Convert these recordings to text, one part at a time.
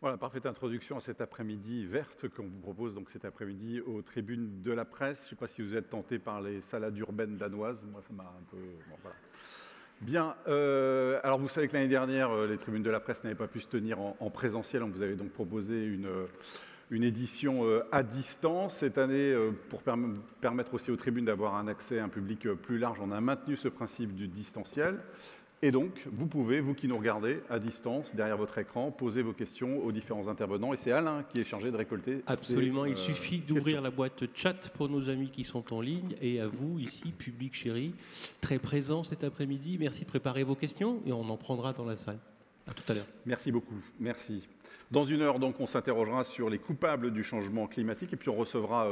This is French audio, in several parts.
Voilà, parfaite introduction à cette après-midi verte qu'on vous propose donc cet après-midi aux tribunes de la presse. Je ne sais pas si vous êtes tenté par les salades urbaines danoises. Moi, ça m'a un peu... Bon, voilà. Bien, alors vous savez que l'année dernière, les tribunes de la presse n'avaient pas pu se tenir en présentiel. On vous avait donc proposé une édition à distance. Cette année, pour permettre aussi aux tribunes d'avoir un accès à un public plus large, on a maintenu ce principe du distanciel. Et donc, vous pouvez, vous qui nous regardez à distance, derrière votre écran, poser vos questions aux différents intervenants. Et c'est Alain qui est chargé de récolter Absolument, il suffit d'ouvrir la boîte chat pour nos amis qui sont en ligne. Et à vous, ici, public chéri, très présent cet après-midi. Merci de préparer vos questions et on en prendra dans la salle. À tout à l'heure. Merci beaucoup, merci. Dans une heure, donc, on s'interrogera sur les coupables du changement climatique. Et puis, on recevra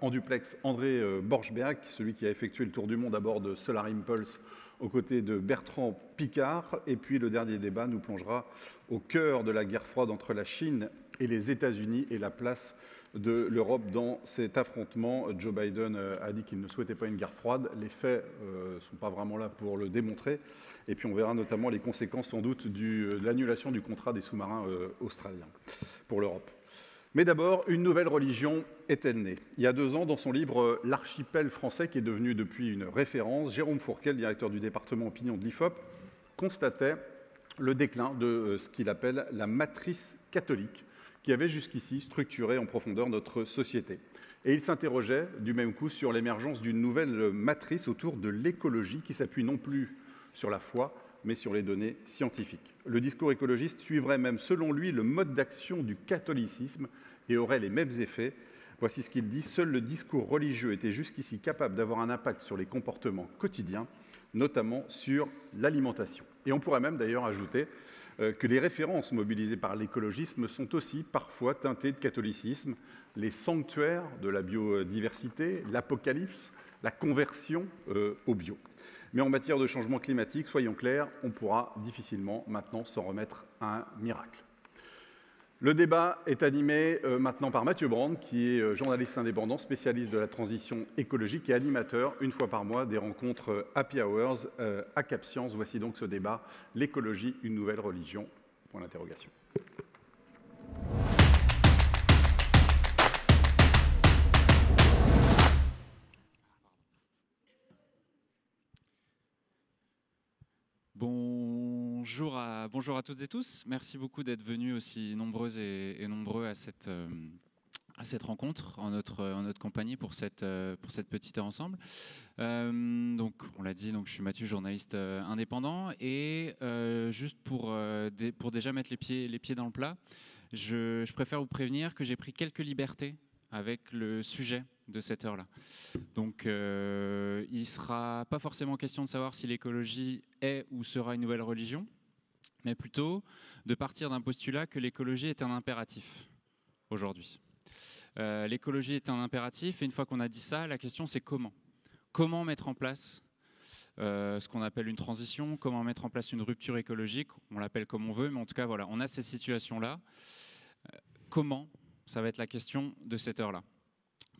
en duplex André Borchberg, celui qui a effectué le tour du monde à bord de Solar Impulse, aux côtés de Bertrand Piccard. Et puis le dernier débat nous plongera au cœur de la guerre froide entre la Chine et les États-Unis et la place de l'Europe dans cet affrontement. Joe Biden a dit qu'il ne souhaitait pas une guerre froide. Les faits ne sont pas vraiment là pour le démontrer. Et puis on verra notamment les conséquences sans doute de l'annulation du contrat des sous-marins australiens pour l'Europe. Mais d'abord, une nouvelle religion est-elle née? Il y a 2 ans, dans son livre « L'archipel français », qui est devenu depuis une référence, Jérôme Fourquet, le directeur du département opinion de l'IFOP, constatait le déclin de ce qu'il appelle la matrice catholique, qui avait jusqu'ici structuré en profondeur notre société. Et il s'interrogeait du même coup sur l'émergence d'une nouvelle matrice autour de l'écologie, qui s'appuie non plus sur la foi, mais sur les données scientifiques. Le discours écologiste suivrait même, selon lui, le mode d'action du catholicisme et aurait les mêmes effets. Voici ce qu'il dit: seul le discours religieux était jusqu'ici capable d'avoir un impact sur les comportements quotidiens, notamment sur l'alimentation. Et on pourrait même d'ailleurs ajouter que les références mobilisées par l'écologisme sont aussi parfois teintées de catholicisme. Les sanctuaires de la biodiversité, l'apocalypse, la conversion au bio. Mais en matière de changement climatique, soyons clairs, on pourra difficilement maintenant s'en remettre à un miracle. Le débat est animé maintenant par Mathieu Brand, qui est journaliste indépendant, spécialiste de la transition écologique et animateur, une fois par mois, des rencontres Happy Hours à Cap Science. Voici donc ce débat, l'écologie, une nouvelle religion, point d'interrogation. Bonjour à toutes et tous. Merci beaucoup d'être venus aussi nombreuses et nombreux à cette rencontre en notre compagnie pour cette petite heure ensemble. Donc, on l'a dit, donc, je suis Mathieu, journaliste indépendant. Et juste pour déjà mettre les pieds dans le plat, je préfère vous prévenir que j'ai pris quelques libertés avec le sujet de cette heure-là. Donc, il ne sera pas forcément question de savoir si l'écologie est ou sera une nouvelle religion, mais plutôt de partir d'un postulat que l'écologie est un impératif aujourd'hui. L'écologie est un impératif, et une fois qu'on a dit ça, la question c'est comment. Comment mettre en place ce qu'on appelle une transition, comment mettre en place une rupture écologique, on l'appelle comme on veut, mais en tout cas, voilà, on a cette situation-là. Comment? Ça va être la question de cette heure-là.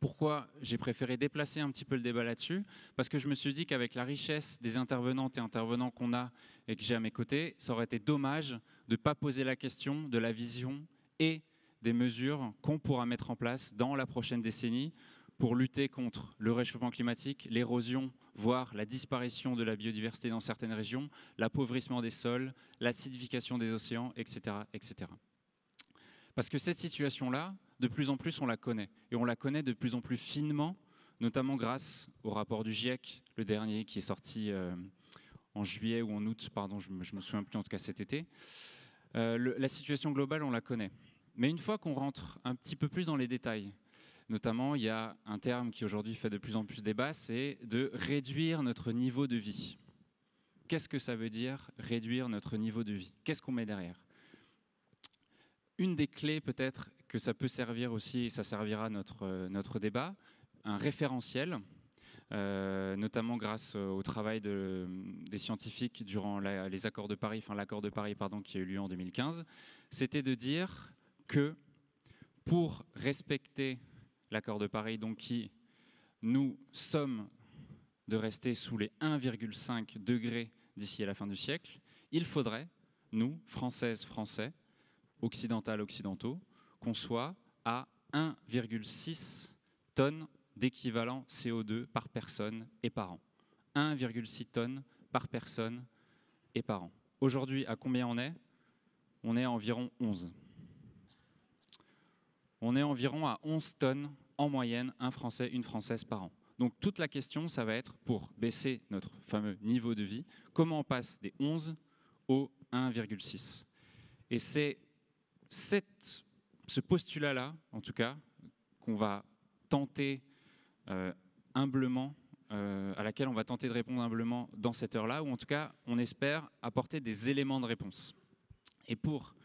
Pourquoi j'ai préféré déplacer un petit peu le débat là-dessus? Parce que je me suis dit qu'avec la richesse des intervenantes et intervenants qu'on a et que j'ai à mes côtés, ça aurait été dommage de ne pas poser la question de la vision et des mesures qu'on pourra mettre en place dans la prochaine décennie pour lutter contre le réchauffement climatique, l'érosion, voire la disparition de la biodiversité dans certaines régions, l'appauvrissement des sols, l'acidification des océans, etc., etc. Parce que cette situation-là, de plus en plus, on la connaît. Et on la connaît de plus en plus finement, notamment grâce au rapport du GIEC, le dernier, qui est sorti en juillet ou en août, pardon, je me souviens plus, en tout cas cet été. La situation globale, on la connaît. Mais une fois qu'on rentre un petit peu plus dans les détails, notamment, il y a un terme qui aujourd'hui fait de plus en plus débat, c'est de réduire notre niveau de vie. Qu'est-ce que ça veut dire, réduire notre niveau de vie? Qu'est-ce qu'on met derrière? Une des clés peut-être que ça peut servir aussi, et ça servira notre débat, un référentiel, notamment grâce au travail des scientifiques durant les accords de Paris, enfin l'accord de Paris pardon, qui a eu lieu en 2015, c'était de dire que pour respecter l'accord de Paris, donc qui nous sommes de rester sous les 1,5 degrés d'ici à la fin du siècle, il faudrait, nous, Françaises, Français, occidentaux, qu'on soit à 1,6 tonnes d'équivalent CO2 par personne et par an. 1,6 tonnes par personne et par an. Aujourd'hui, à combien on est ? On est à environ 11. On est environ à 11 tonnes en moyenne, un Français, une Française par an. Donc toute la question, ça va être, pour baisser notre fameux niveau de vie, comment on passe des 11 au 1,6. Et c'est ce postulat-là, en tout cas, qu'on va tenter humblement, à laquelle on va tenter de répondre humblement dans cette heure-là, ou en tout cas, on espère apporter des éléments de réponse. Et pour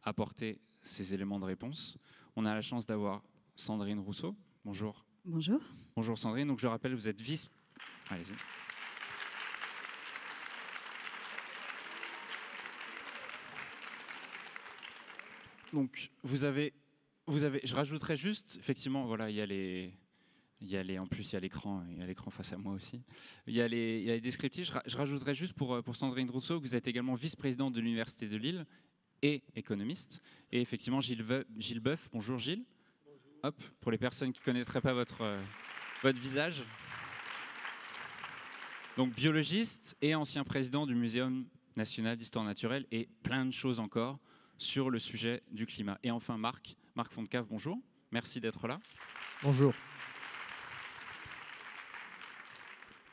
apporter ces éléments de réponse, on a la chance d'avoir Sandrine Rousseau. Bonjour. Bonjour. Bonjour Sandrine. Donc je rappelle, vous êtes vice... Allez-y. Donc vous avez, je rajouterais juste, effectivement, voilà, en plus il y a l'écran face à moi aussi. Il y a les descriptifs. Je rajouterais juste pour Sandrine Rousseau que vous êtes également vice-présidente de l'Université de Lille et économiste. Et effectivement Gilles Boeuf. Bonjour Gilles. Bonjour. Hop, pour les personnes qui ne connaîtraient pas votre visage. Donc biologiste et ancien président du Muséum national d'histoire naturelle et plein de choses encore sur le sujet du climat. Et enfin Marc Fontcave, bonjour. Merci d'être là. Bonjour.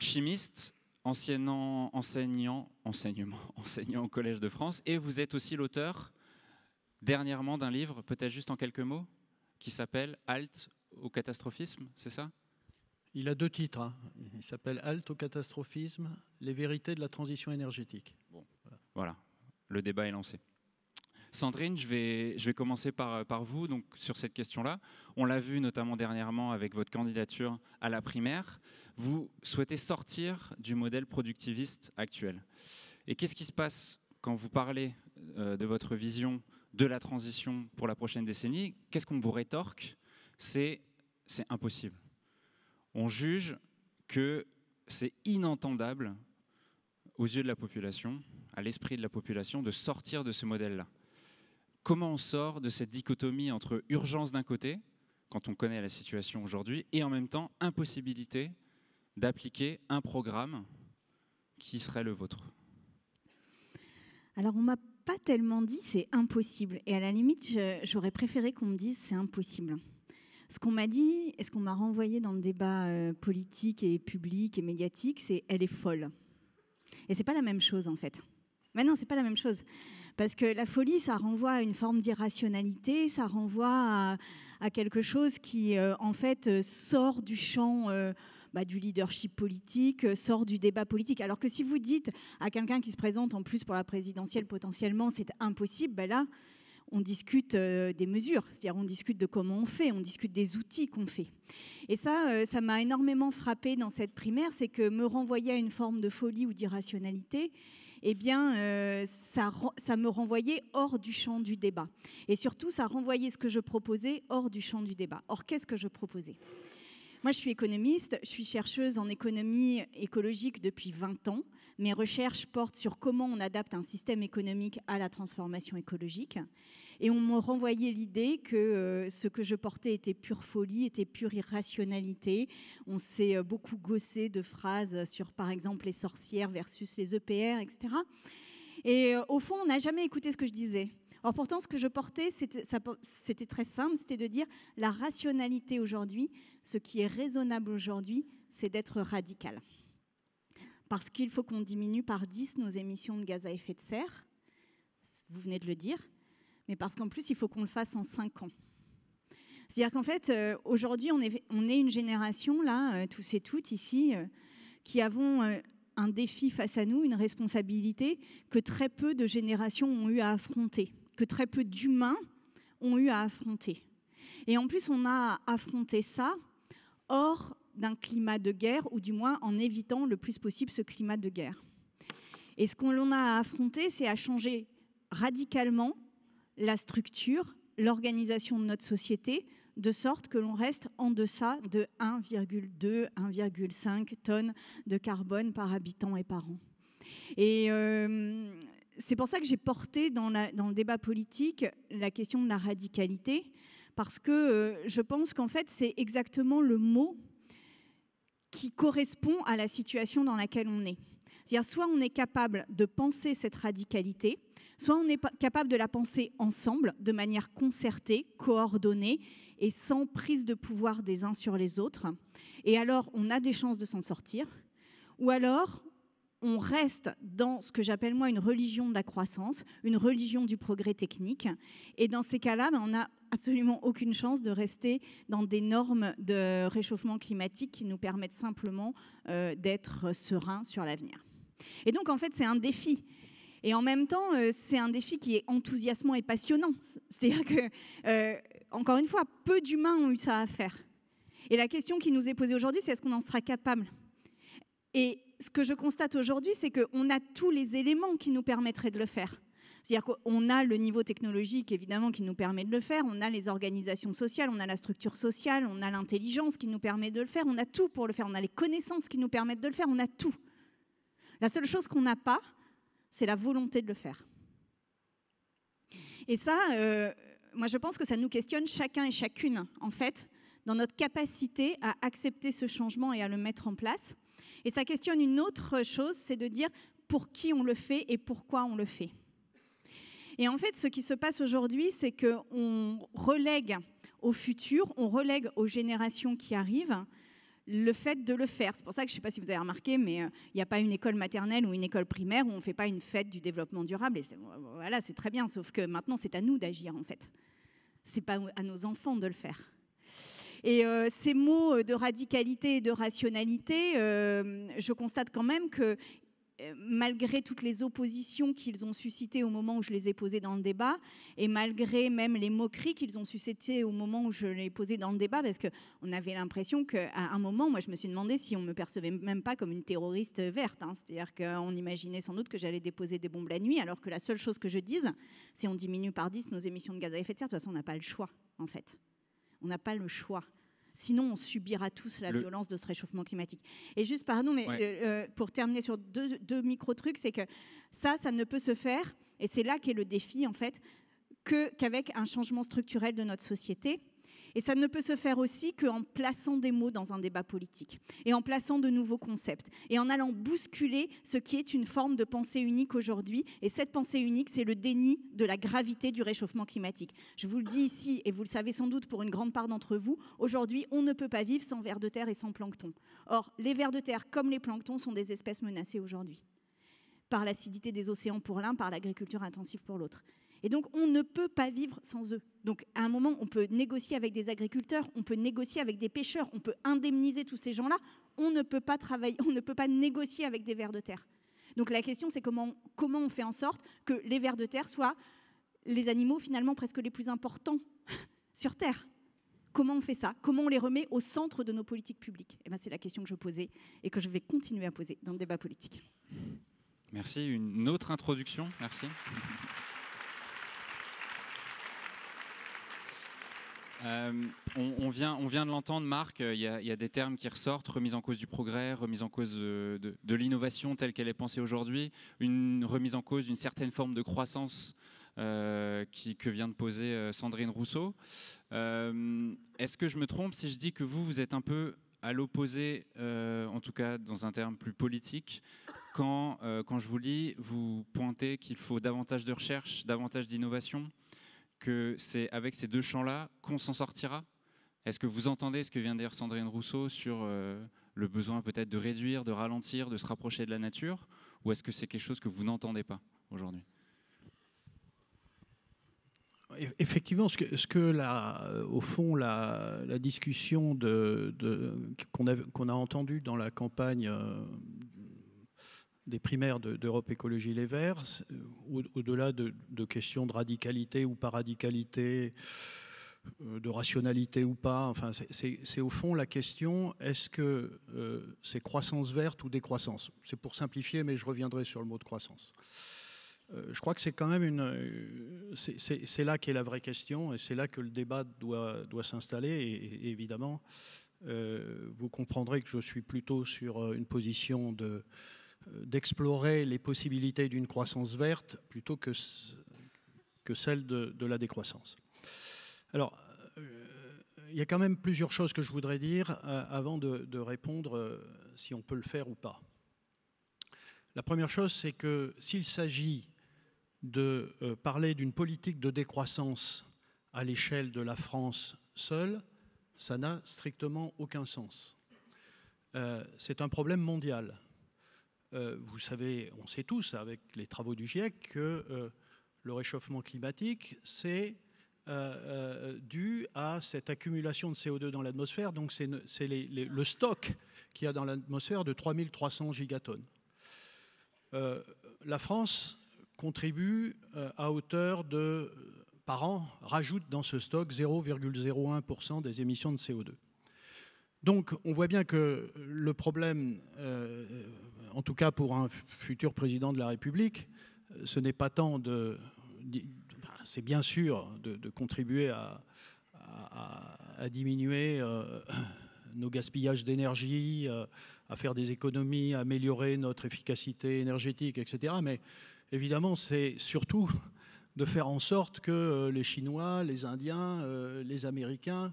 Chimiste, enseignant au Collège de France, et vous êtes aussi l'auteur dernièrement d'un livre, peut-être juste en quelques mots, qui s'appelle « Halte au catastrophisme », c'est ça ? Il a 2 titres. Hein. Il s'appelle « Halte au catastrophisme, les vérités de la transition énergétique ». Bon. Voilà, le débat est lancé. Sandrine, je vais commencer par vous donc, sur cette question-là. On l'a vu notamment dernièrement avec votre candidature à la primaire. Vous souhaitez sortir du modèle productiviste actuel. Et qu'est-ce qui se passe quand vous parlez de votre vision de la transition pour la prochaine décennie? Qu'est-ce qu'on vous rétorque? C'est impossible. On juge que c'est inentendable aux yeux de la population, à l'esprit de la population, de sortir de ce modèle-là. Comment on sort de cette dichotomie entre urgence d'un côté, quand on connaît la situation aujourd'hui, et en même temps impossibilité d'appliquer un programme qui serait le vôtre? Alors, on ne m'a pas tellement dit c'est impossible. Et à la limite, j'aurais préféré qu'on me dise c'est impossible. Ce qu'on m'a dit et ce qu'on m'a renvoyé dans le débat politique et public et médiatique, c'est elle est folle. Et ce n'est pas la même chose, en fait. Mais non, ce n'est pas la même chose. Parce que la folie, ça renvoie à une forme d'irrationalité, ça renvoie à quelque chose qui, en fait, sort du champ du leadership politique, sort du débat politique. Alors que si vous dites à quelqu'un qui se présente en plus pour la présidentielle, potentiellement, c'est impossible, ben là, on discute des mesures, c'est-à-dire on discute de comment on fait, on discute des outils qu'on fait. Et ça m'a énormément frappée dans cette primaire, c'est que me renvoyer à une forme de folie ou d'irrationalité, eh bien, ça me renvoyait hors du champ du débat. Et surtout, ça renvoyait ce que je proposais hors du champ du débat. Or, qu'est-ce que je proposais ? Moi, je suis économiste, je suis chercheuse en économie écologique depuis 20 ans. Mes recherches portent sur comment on adapte un système économique à la transformation écologique. Et on me renvoyait l'idée que ce que je portais était pure folie, était pure irrationalité. On s'est beaucoup gaussé de phrases sur, par exemple, les sorcières versus les EPR, etc. Et au fond, on n'a jamais écouté ce que je disais. Or, pourtant, ce que je portais, c'était très simple, c'était de dire la rationalité aujourd'hui, ce qui est raisonnable aujourd'hui, c'est d'être radical. Parce qu'il faut qu'on diminue par 10 nos émissions de gaz à effet de serre, vous venez de le dire, mais parce qu'en plus, il faut qu'on le fasse en 5 ans. C'est-à-dire qu'en fait, aujourd'hui, on est une génération, là, tous et toutes ici, qui avons un défi face à nous, une responsabilité que très peu de générations ont eu à affronter, que très peu d'humains ont eu à affronter. Et en plus, on a affronté ça hors d'un climat de guerre, ou du moins en évitant le plus possible ce climat de guerre. Et ce qu'on a à affronter, c'est à changer radicalement la structure, l'organisation de notre société, de sorte que l'on reste en deçà de 1,2, 1,5 tonnes de carbone par habitant et par an. Et c'est pour ça que j'ai porté dans le débat politique la question de la radicalité, parce que je pense qu'en fait, c'est exactement le mot qui correspond à la situation dans laquelle on est. C'est-à-dire, soit on est capable de penser cette radicalité, soit on est capable de la penser ensemble, de manière concertée, coordonnée et sans prise de pouvoir des uns sur les autres. Et alors, on a des chances de s'en sortir. Ou alors, on reste dans ce que j'appelle moi une religion de la croissance, une religion du progrès technique. Et dans ces cas-là, on n'a absolument aucune chance de rester dans des normes de réchauffement climatique qui nous permettent simplement d'être sereins sur l'avenir. Et donc, en fait, c'est un défi. Et en même temps, c'est un défi qui est enthousiasmant et passionnant. C'est-à-dire que, encore une fois, peu d'humains ont eu ça à faire. Et la question qui nous est posée aujourd'hui, c'est est-ce qu'on en sera capable ? Et ce que je constate aujourd'hui, c'est qu'on a tous les éléments qui nous permettraient de le faire. C'est-à-dire qu'on a le niveau technologique, évidemment, qui nous permet de le faire. On a les organisations sociales, on a la structure sociale, on a l'intelligence qui nous permet de le faire. On a tout pour le faire. On a les connaissances qui nous permettent de le faire. On a tout. La seule chose qu'on n'a pas, c'est la volonté de le faire. Et ça, moi, je pense que ça nous questionne chacun et chacune, en fait, dans notre capacité à accepter ce changement et à le mettre en place. Et ça questionne une autre chose, c'est de dire pour qui on le fait et pourquoi on le fait. Et en fait, ce qui se passe aujourd'hui, c'est qu'on relègue au futur, on relègue aux générations qui arrivent le fait de le faire. C'est pour ça que je ne sais pas si vous avez remarqué, mais il n'y a pas une école maternelle ou une école primaire où on ne fait pas une fête du développement durable. Et voilà, c'est très bien, sauf que maintenant, c'est à nous d'agir, en fait. Ce n'est pas à nos enfants de le faire. Et ces mots de radicalité et de rationalité, je constate quand même que malgré toutes les oppositions qu'ils ont suscitées au moment où je les ai posées dans le débat, et malgré même les moqueries qu'ils ont suscitées au moment où je les posais dans le débat, parce qu'on avait l'impression qu'à un moment, moi je me suis demandé si on ne me percevait même pas comme une terroriste verte, hein. C'est-à-dire qu'on imaginait sans doute que j'allais déposer des bombes la nuit, alors que la seule chose que je dise, c'est on diminue par 10 nos émissions de gaz à effet de serre. De toute façon, on n'a pas le choix, en fait. On n'a pas le choix. Sinon, on subira tous la violence de ce réchauffement climatique. Et juste, pardon, mais pour terminer sur deux micro-trucs, c'est que ça ne peut se faire, et c'est là qu'est le défi, en fait, qu'avec un changement structurel de notre société. Et ça ne peut se faire aussi qu'en plaçant des mots dans un débat politique, et en plaçant de nouveaux concepts, et en allant bousculer ce qui est une forme de pensée unique aujourd'hui. Et cette pensée unique, c'est le déni de la gravité du réchauffement climatique. Je vous le dis ici, et vous le savez sans doute pour une grande part d'entre vous, aujourd'hui, on ne peut pas vivre sans vers de terre et sans plancton. Or, les vers de terre, comme les planctons, sont des espèces menacées aujourd'hui, par l'acidité des océans pour l'un, par l'agriculture intensive pour l'autre. Et donc, on ne peut pas vivre sans eux. Donc, à un moment, on peut négocier avec des agriculteurs, on peut négocier avec des pêcheurs, on peut indemniser tous ces gens-là. On ne peut pas travailler, on ne peut pas négocier avec des vers de terre. Donc, la question, c'est comment on fait en sorte que les vers de terre soient les animaux, finalement, presque les plus importants sur Terre. Comment on fait ça? Comment on les remet au centre de nos politiques publiques? Eh bien, c'est la question que je posais et que je vais continuer à poser dans le débat politique. Merci. Une autre introduction. Merci. On vient de l'entendre, Marc, il y a des termes qui ressortent, remise en cause du progrès, remise en cause de l'innovation telle qu'elle est pensée aujourd'hui, une remise en cause d'une certaine forme de croissance que vient de poser Sandrine Rousseau. Est-ce que je me trompe si je dis que vous êtes un peu à l'opposé, en tout cas dans un terme plus politique, quand je vous lis, vous pointez qu'il faut davantage de recherche, davantage d'innovation, que c'est avec ces deux champs-là qu'on s'en sortira? Est-ce que vous entendez ce que vient de dire Sandrine Rousseau sur le besoin peut-être de réduire, de ralentir, de se rapprocher de la nature? Ou est-ce que c'est quelque chose que vous n'entendez pas aujourd'hui? Effectivement, au fond, la discussion qu'on a entendue dans la campagne des primaires d'Europe Écologie Les Verts, au-delà de questions de radicalité ou pas radicalité, de rationalité ou pas, enfin, c'est au fond la question, est-ce que c'est croissance verte ou décroissance? C'est pour simplifier, mais je reviendrai sur le mot de croissance. Je crois que c'est quand même c'est là qu'est la vraie question, et c'est là que le débat doit s'installer, et évidemment, vous comprendrez que je suis plutôt sur une position d'explorer les possibilités d'une croissance verte plutôt que celle de la décroissance. Alors, il y a quand même plusieurs choses que je voudrais dire avant de répondre si on peut le faire ou pas. La première chose, c'est que s'il s'agit de parler d'une politique de décroissance à l'échelle de la France seule, ça n'a strictement aucun sens. C'est un problème mondial. Vous savez, on sait tous avec les travaux du GIEC que le réchauffement climatique, c'est dû à cette accumulation de CO2 dans l'atmosphère. Donc c'est le stock qu'il y a dans l'atmosphère de 3300 gigatonnes. La France contribue à hauteur de, par an, rajoute dans ce stock 0,01% des émissions de CO2. Donc on voit bien que le problème, en tout cas pour un futur président de la République, ce n'est pas tant c'est bien sûr de contribuer à diminuer nos gaspillages d'énergie, à faire des économies, à améliorer notre efficacité énergétique, etc. Mais évidemment, c'est surtout de faire en sorte que les Chinois, les Indiens, les Américains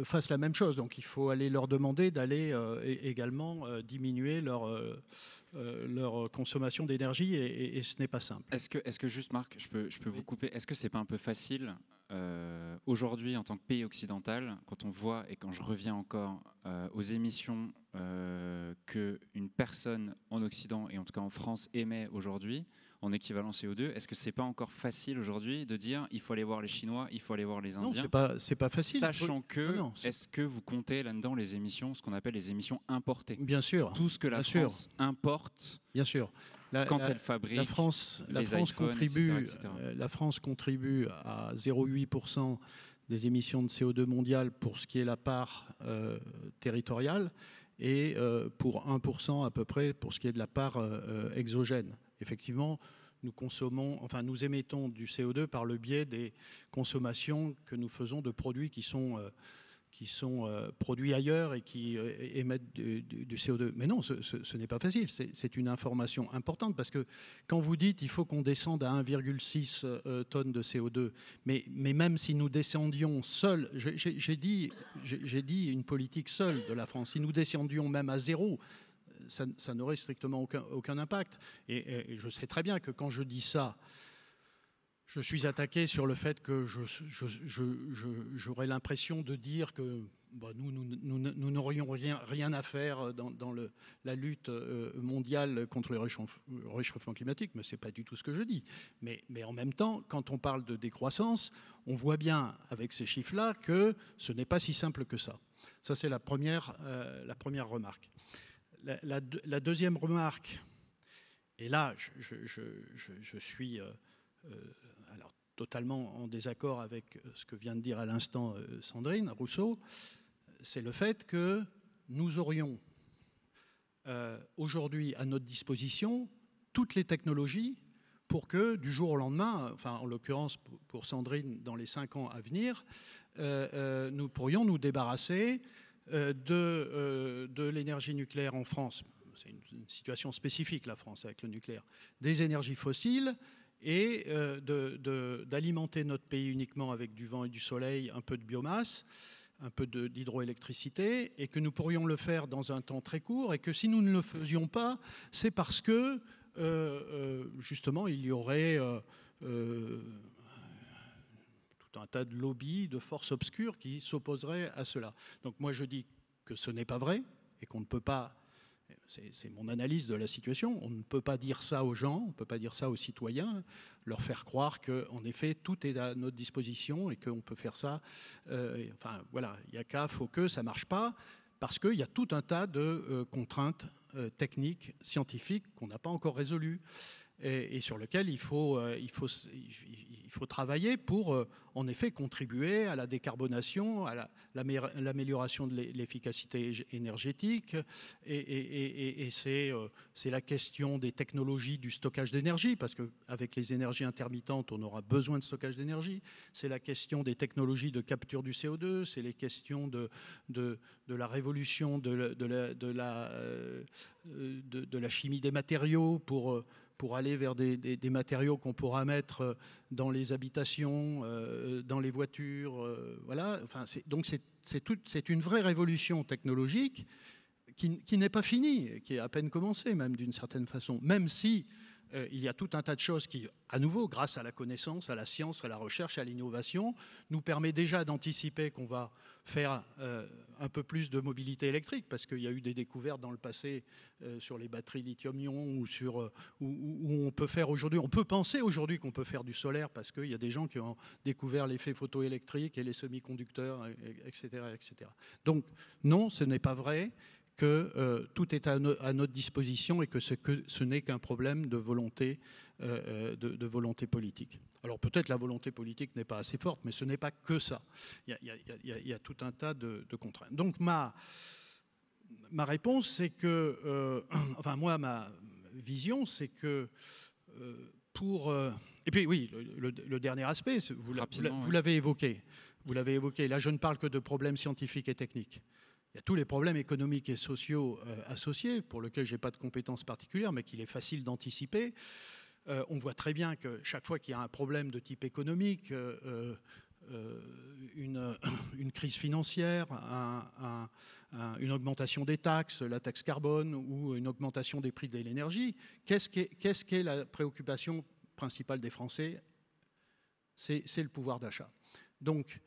fassent la même chose. Donc il faut aller leur demander d'aller également diminuer leur consommation d'énergie et ce n'est pas simple. Est-ce que juste, Marc, je peux vous couper, est-ce que c'est pas un peu facile aujourd'hui en tant que pays occidental, quand on voit et quand je reviens encore aux émissions qu'une personne en Occident et en tout cas en France émet aujourd'hui en équivalent CO2, est-ce que c'est pas encore facile aujourd'hui de dire il faut aller voir les Chinois, il faut aller voir les Indiens? Non, c'est pas facile. Sachant que, est-ce que vous comptez là-dedans les émissions, ce qu'on appelle les émissions importées? Bien sûr. Tout ce que la France importe. Bien sûr. Quand elle fabrique la France contribue, etc. La France contribue à 0,8% des émissions de CO2 mondiales pour ce qui est la part territoriale et pour 1% à peu près pour ce qui est de la part exogène. Effectivement, nous émettons du CO2 par le biais des consommations que nous faisons de produits qui sont produits ailleurs et qui émettent du CO2. Mais non, ce n'est pas facile. C'est une information importante parce que quand vous dites qu'il faut qu'on descende à 1,6 tonnes de CO2, mais même si nous descendions seuls, j'ai dit une politique seule de la France, si nous descendions même à zéro, ça n'aurait strictement aucun impact. Et je sais très bien que quand je dis ça, je suis attaqué sur le fait que j'aurais l'impression de dire que nous n'aurions rien à faire dans la lutte mondiale contre le réchauffement climatique, mais ce n'est pas du tout ce que je dis. Mais en même temps, quand on parle de décroissance, on voit bien avec ces chiffres-là que ce n'est pas si simple que ça. Ça, c'est la première remarque. La deuxième remarque, et là, je suis alors, totalement en désaccord avec ce que vient de dire à l'instant Sandrine Rousseau, c'est le fait que nous aurions aujourd'hui à notre disposition toutes les technologies pour que du jour au lendemain, enfin en l'occurrence pour Sandrine dans les 5 ans à venir, nous pourrions nous débarrasser de l'énergie nucléaire en France. C'est une situation spécifique, la France, avec le nucléaire. Des énergies fossiles et d'alimenter notre pays uniquement avec du vent et du soleil, un peu de biomasse, un peu d'hydroélectricité, et que nous pourrions le faire dans un temps très court, et que si nous ne le faisions pas, c'est parce que, justement, il y aurait un tas de lobbies, de forces obscures qui s'opposeraient à cela. Donc moi je dis que ce n'est pas vrai et qu'on ne peut pas, c'est mon analyse de la situation, on ne peut pas dire ça aux gens, on ne peut pas dire ça aux citoyens, leur faire croire qu'en effet tout est à notre disposition et qu'on peut faire ça. Enfin voilà, il n'y a qu'à, faut que ça ne marche pas parce qu'il y a tout un tas de contraintes techniques, scientifiques qu'on n'a pas encore résolues. et sur lequel il faut travailler pour, en effet, contribuer à la décarbonation, à l'amélioration de l'efficacité énergétique. Et c'est la question des technologies du stockage d'énergie, parce qu'avec les énergies intermittentes, on aura besoin de stockage d'énergie. C'est la question des technologies de capture du CO2, c'est les questions de la révolution de la chimie des matériaux pour aller vers des matériaux qu'on pourra mettre dans les habitations, dans les voitures. Voilà. Enfin, donc c'est une vraie révolution technologique qui n'est pas finie, qui est à peine commencée même d'une certaine façon, même si il y a tout un tas de choses qui, à nouveau, grâce à la connaissance, à la science, à la recherche, à l'innovation, nous permet déjà d'anticiper qu'on va faire un peu plus de mobilité électrique, parce qu'il y a eu des découvertes dans le passé sur les batteries lithium-ion où on peut faire aujourd'hui, on peut penser aujourd'hui qu'on peut faire du solaire, parce qu'il y a des gens qui ont découvert l'effet photoélectrique et les semi-conducteurs, etc., etc. Donc non, ce n'est pas vrai que tout est à notre disposition et que ce n'est qu'un problème de volonté, politique. Alors peut-être la volonté politique n'est pas assez forte, mais ce n'est pas que ça. Il y a tout un tas de contraintes. Donc ma réponse, c'est que, enfin moi, ma vision, c'est que et puis oui, le dernier aspect, vous l'avez évoqué. Vous l'avez évoqué. Là, je ne parle que de problèmes scientifiques et techniques. Il y a tous les problèmes économiques et sociaux associés, pour lesquels je n'ai pas de compétences particulières, mais qu'il est facile d'anticiper. On voit très bien que chaque fois qu'il y a un problème de type économique, une crise financière, une augmentation des taxes, la taxe carbone ou une augmentation des prix de l'énergie, qu'est-ce qu'est la préoccupation principale des Français? C'est le pouvoir d'achat. Donc,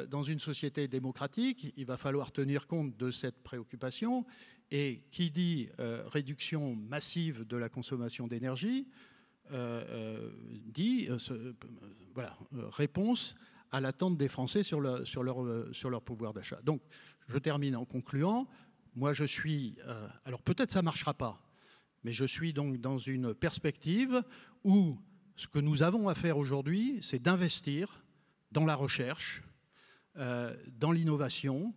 dans une société démocratique, il va falloir tenir compte de cette préoccupation. Et qui dit réduction massive de la consommation d'énergie, dit réponse à l'attente des Français sur leur pouvoir d'achat. Donc, je termine en concluant. Moi, je suis... alors, peut-être ça ne marchera pas, mais je suis donc dans une perspective où ce que nous avons à faire aujourd'hui, c'est d'investir dans la recherche, dans l'innovation,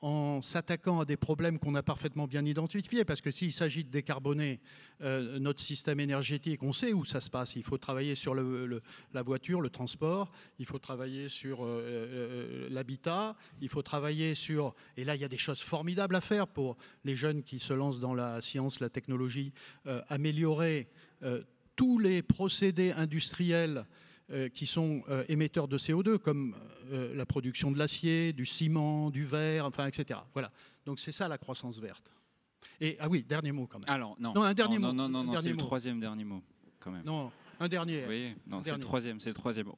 en s'attaquant à des problèmes qu'on a parfaitement bien identifiés, parce que s'il s'agit de décarboner notre système énergétique, on sait où ça se passe. Il faut travailler sur la voiture, le transport, il faut travailler sur l'habitat, il faut travailler sur... Et là, il y a des choses formidables à faire pour les jeunes qui se lancent dans la science, la technologie, améliorer tous les procédés industriels qui sont émetteurs de CO2, comme la production de l'acier, du ciment, du verre, enfin, etc. Voilà. Donc c'est ça la croissance verte. Et ah oui, dernier mot quand même. Alors non, un dernier mot. Non, c'est le troisième dernier mot quand même. Non, un dernier. Oui, non, c'est le troisième.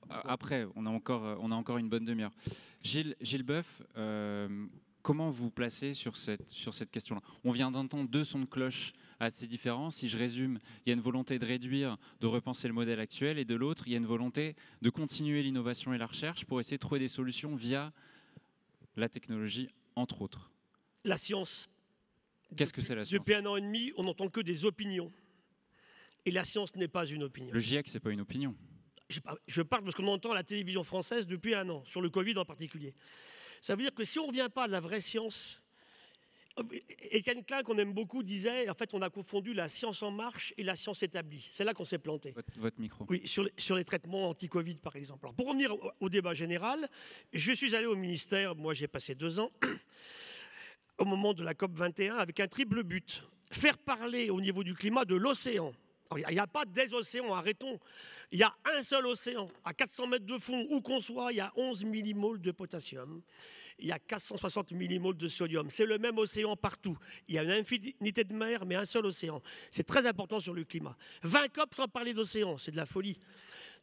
Après, on a encore une bonne demi-heure. Gilles Boeuf, comment vous placez sur cette question-là? On vient d'entendre deux sons de cloche assez différents. Si je résume, il y a une volonté de réduire, de repenser le modèle actuel, et de l'autre, il y a une volonté de continuer l'innovation et la recherche pour essayer de trouver des solutions via la technologie, entre autres. La science. Qu'est-ce que c'est la science? Depuis 1 an et demi, on n'entend que des opinions. Et la science n'est pas une opinion. Le GIEC, c'est pas une opinion. Je parle de ce qu'on entend à la télévision française depuis 1 an, sur le Covid en particulier. Ça veut dire que si on ne revient pas à la vraie science... Étienne Klein, qu'on aime beaucoup, disait, en fait, on a confondu la science en marche et la science établie. C'est là qu'on s'est planté. Votre micro. Oui, sur les traitements anti-Covid, par exemple. Alors, pour revenir au débat général, je suis allé au ministère, moi j'ai passé 2 ans, au moment de la COP21, avec un triple but. Faire parler au niveau du climat de l'océan. Il n'y a pas des océans, arrêtons. Il y a un seul océan. À 400 mètres de fond, où qu'on soit, il y a 11 millimoles de potassium. Il y a 460 millimoles de sodium. C'est le même océan partout. Il y a une infinité de mers, mais un seul océan. C'est très important sur le climat. 20 COP sans parler d'océan, c'est de la folie.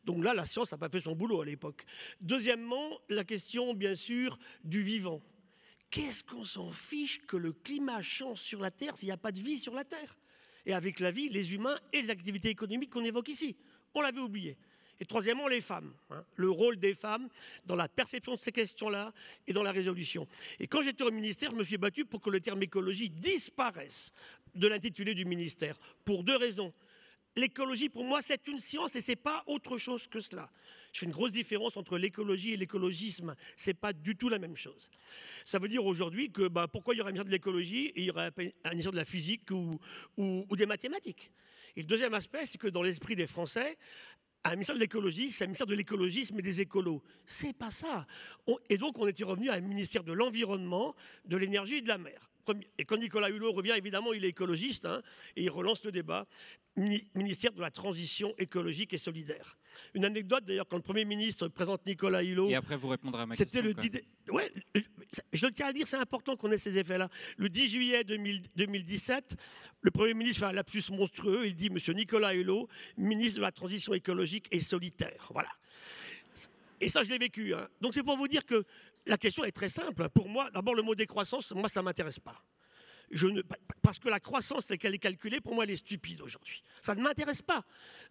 Donc là, la science n'a pas fait son boulot à l'époque. Deuxièmement, la question, bien sûr, du vivant. Qu'est-ce qu'on s'en fiche que le climat change sur la Terre s'il n'y a pas de vie sur la Terre? Et avec la vie, les humains et les activités économiques qu'on évoque ici. On l'avait oublié. Et troisièmement, les femmes. Le rôle des femmes dans la perception de ces questions-là et dans la résolution. Et quand j'étais au ministère, je me suis battu pour que le terme écologie disparaisse de l'intitulé du ministère. Pour 2 raisons. l'écologie, pour moi, c'est une science et ce n'est pas autre chose que cela. Je fais une grosse différence entre l'écologie et l'écologisme. Ce n'est pas du tout la même chose. Ça veut dire aujourd'hui que pourquoi il y aurait un ministère de l'écologie et il y aurait un ministère de la physique ou des mathématiques. Et le deuxième aspect, c'est que dans l'esprit des Français, un ministère de l'écologie, c'est un ministère de l'écologisme et des écolos. C'est pas ça. Et donc, on était revenu à un ministère de l'environnement, de l'énergie et de la mer. Et quand Nicolas Hulot revient, évidemment, il est écologiste, hein, et il relance le débat. Ministère de la transition écologique et solidaire. Une anecdote, d'ailleurs, quand le Premier ministre présente Nicolas Hulot... Et après, vous répondrez à ma question. C'était le 10... Ouais, je le tiens à dire, c'est important qu'on ait ces effets-là. Le 10 juillet 2017, le Premier ministre fait un lapsus monstrueux. Il dit « Monsieur Nicolas Hulot, ministre de la transition écologique et solidaire ». Voilà. Et ça, je l'ai vécu. Hein. Donc, c'est pour vous dire que la question est très simple. Pour moi, d'abord, le mot décroissance, moi, ça ne m'intéresse pas. Parce que la croissance, telle qu'elle est calculée, pour moi, elle est stupide aujourd'hui. Ça ne m'intéresse pas.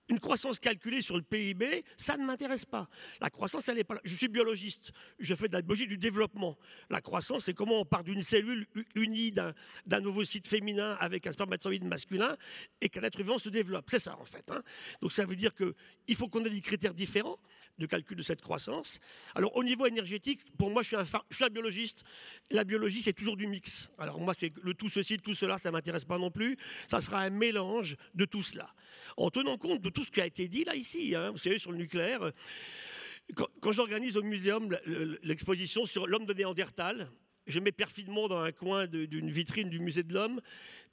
Une croissance calculée sur le PIB, ça ne m'intéresse pas. La croissance, elle n'est pas là. Je suis biologiste. Je fais de la biologie du développement. La croissance, c'est comment on part d'une cellule unie d'un ovocyte féminin avec un spermatozoïde masculin et qu'un être vivant se développe. C'est ça, en fait. Hein. Donc, ça veut dire qu'il faut qu'on ait des critères différents de calcul de cette croissance. Alors, au niveau énergétique, pour moi, je suis un biologiste. La biologie, c'est toujours du mix. Alors, moi, c'est le tout ceci, tout cela, ça ne m'intéresse pas non plus. Ça sera un mélange de tout cela. En tenant compte de tout ce qui a été dit là, ici, hein, vous savez, sur le nucléaire. Quand j'organise au muséum l'exposition sur l'homme de Néandertal, je mets perfidement dans un coin d'une vitrine du musée de l'homme.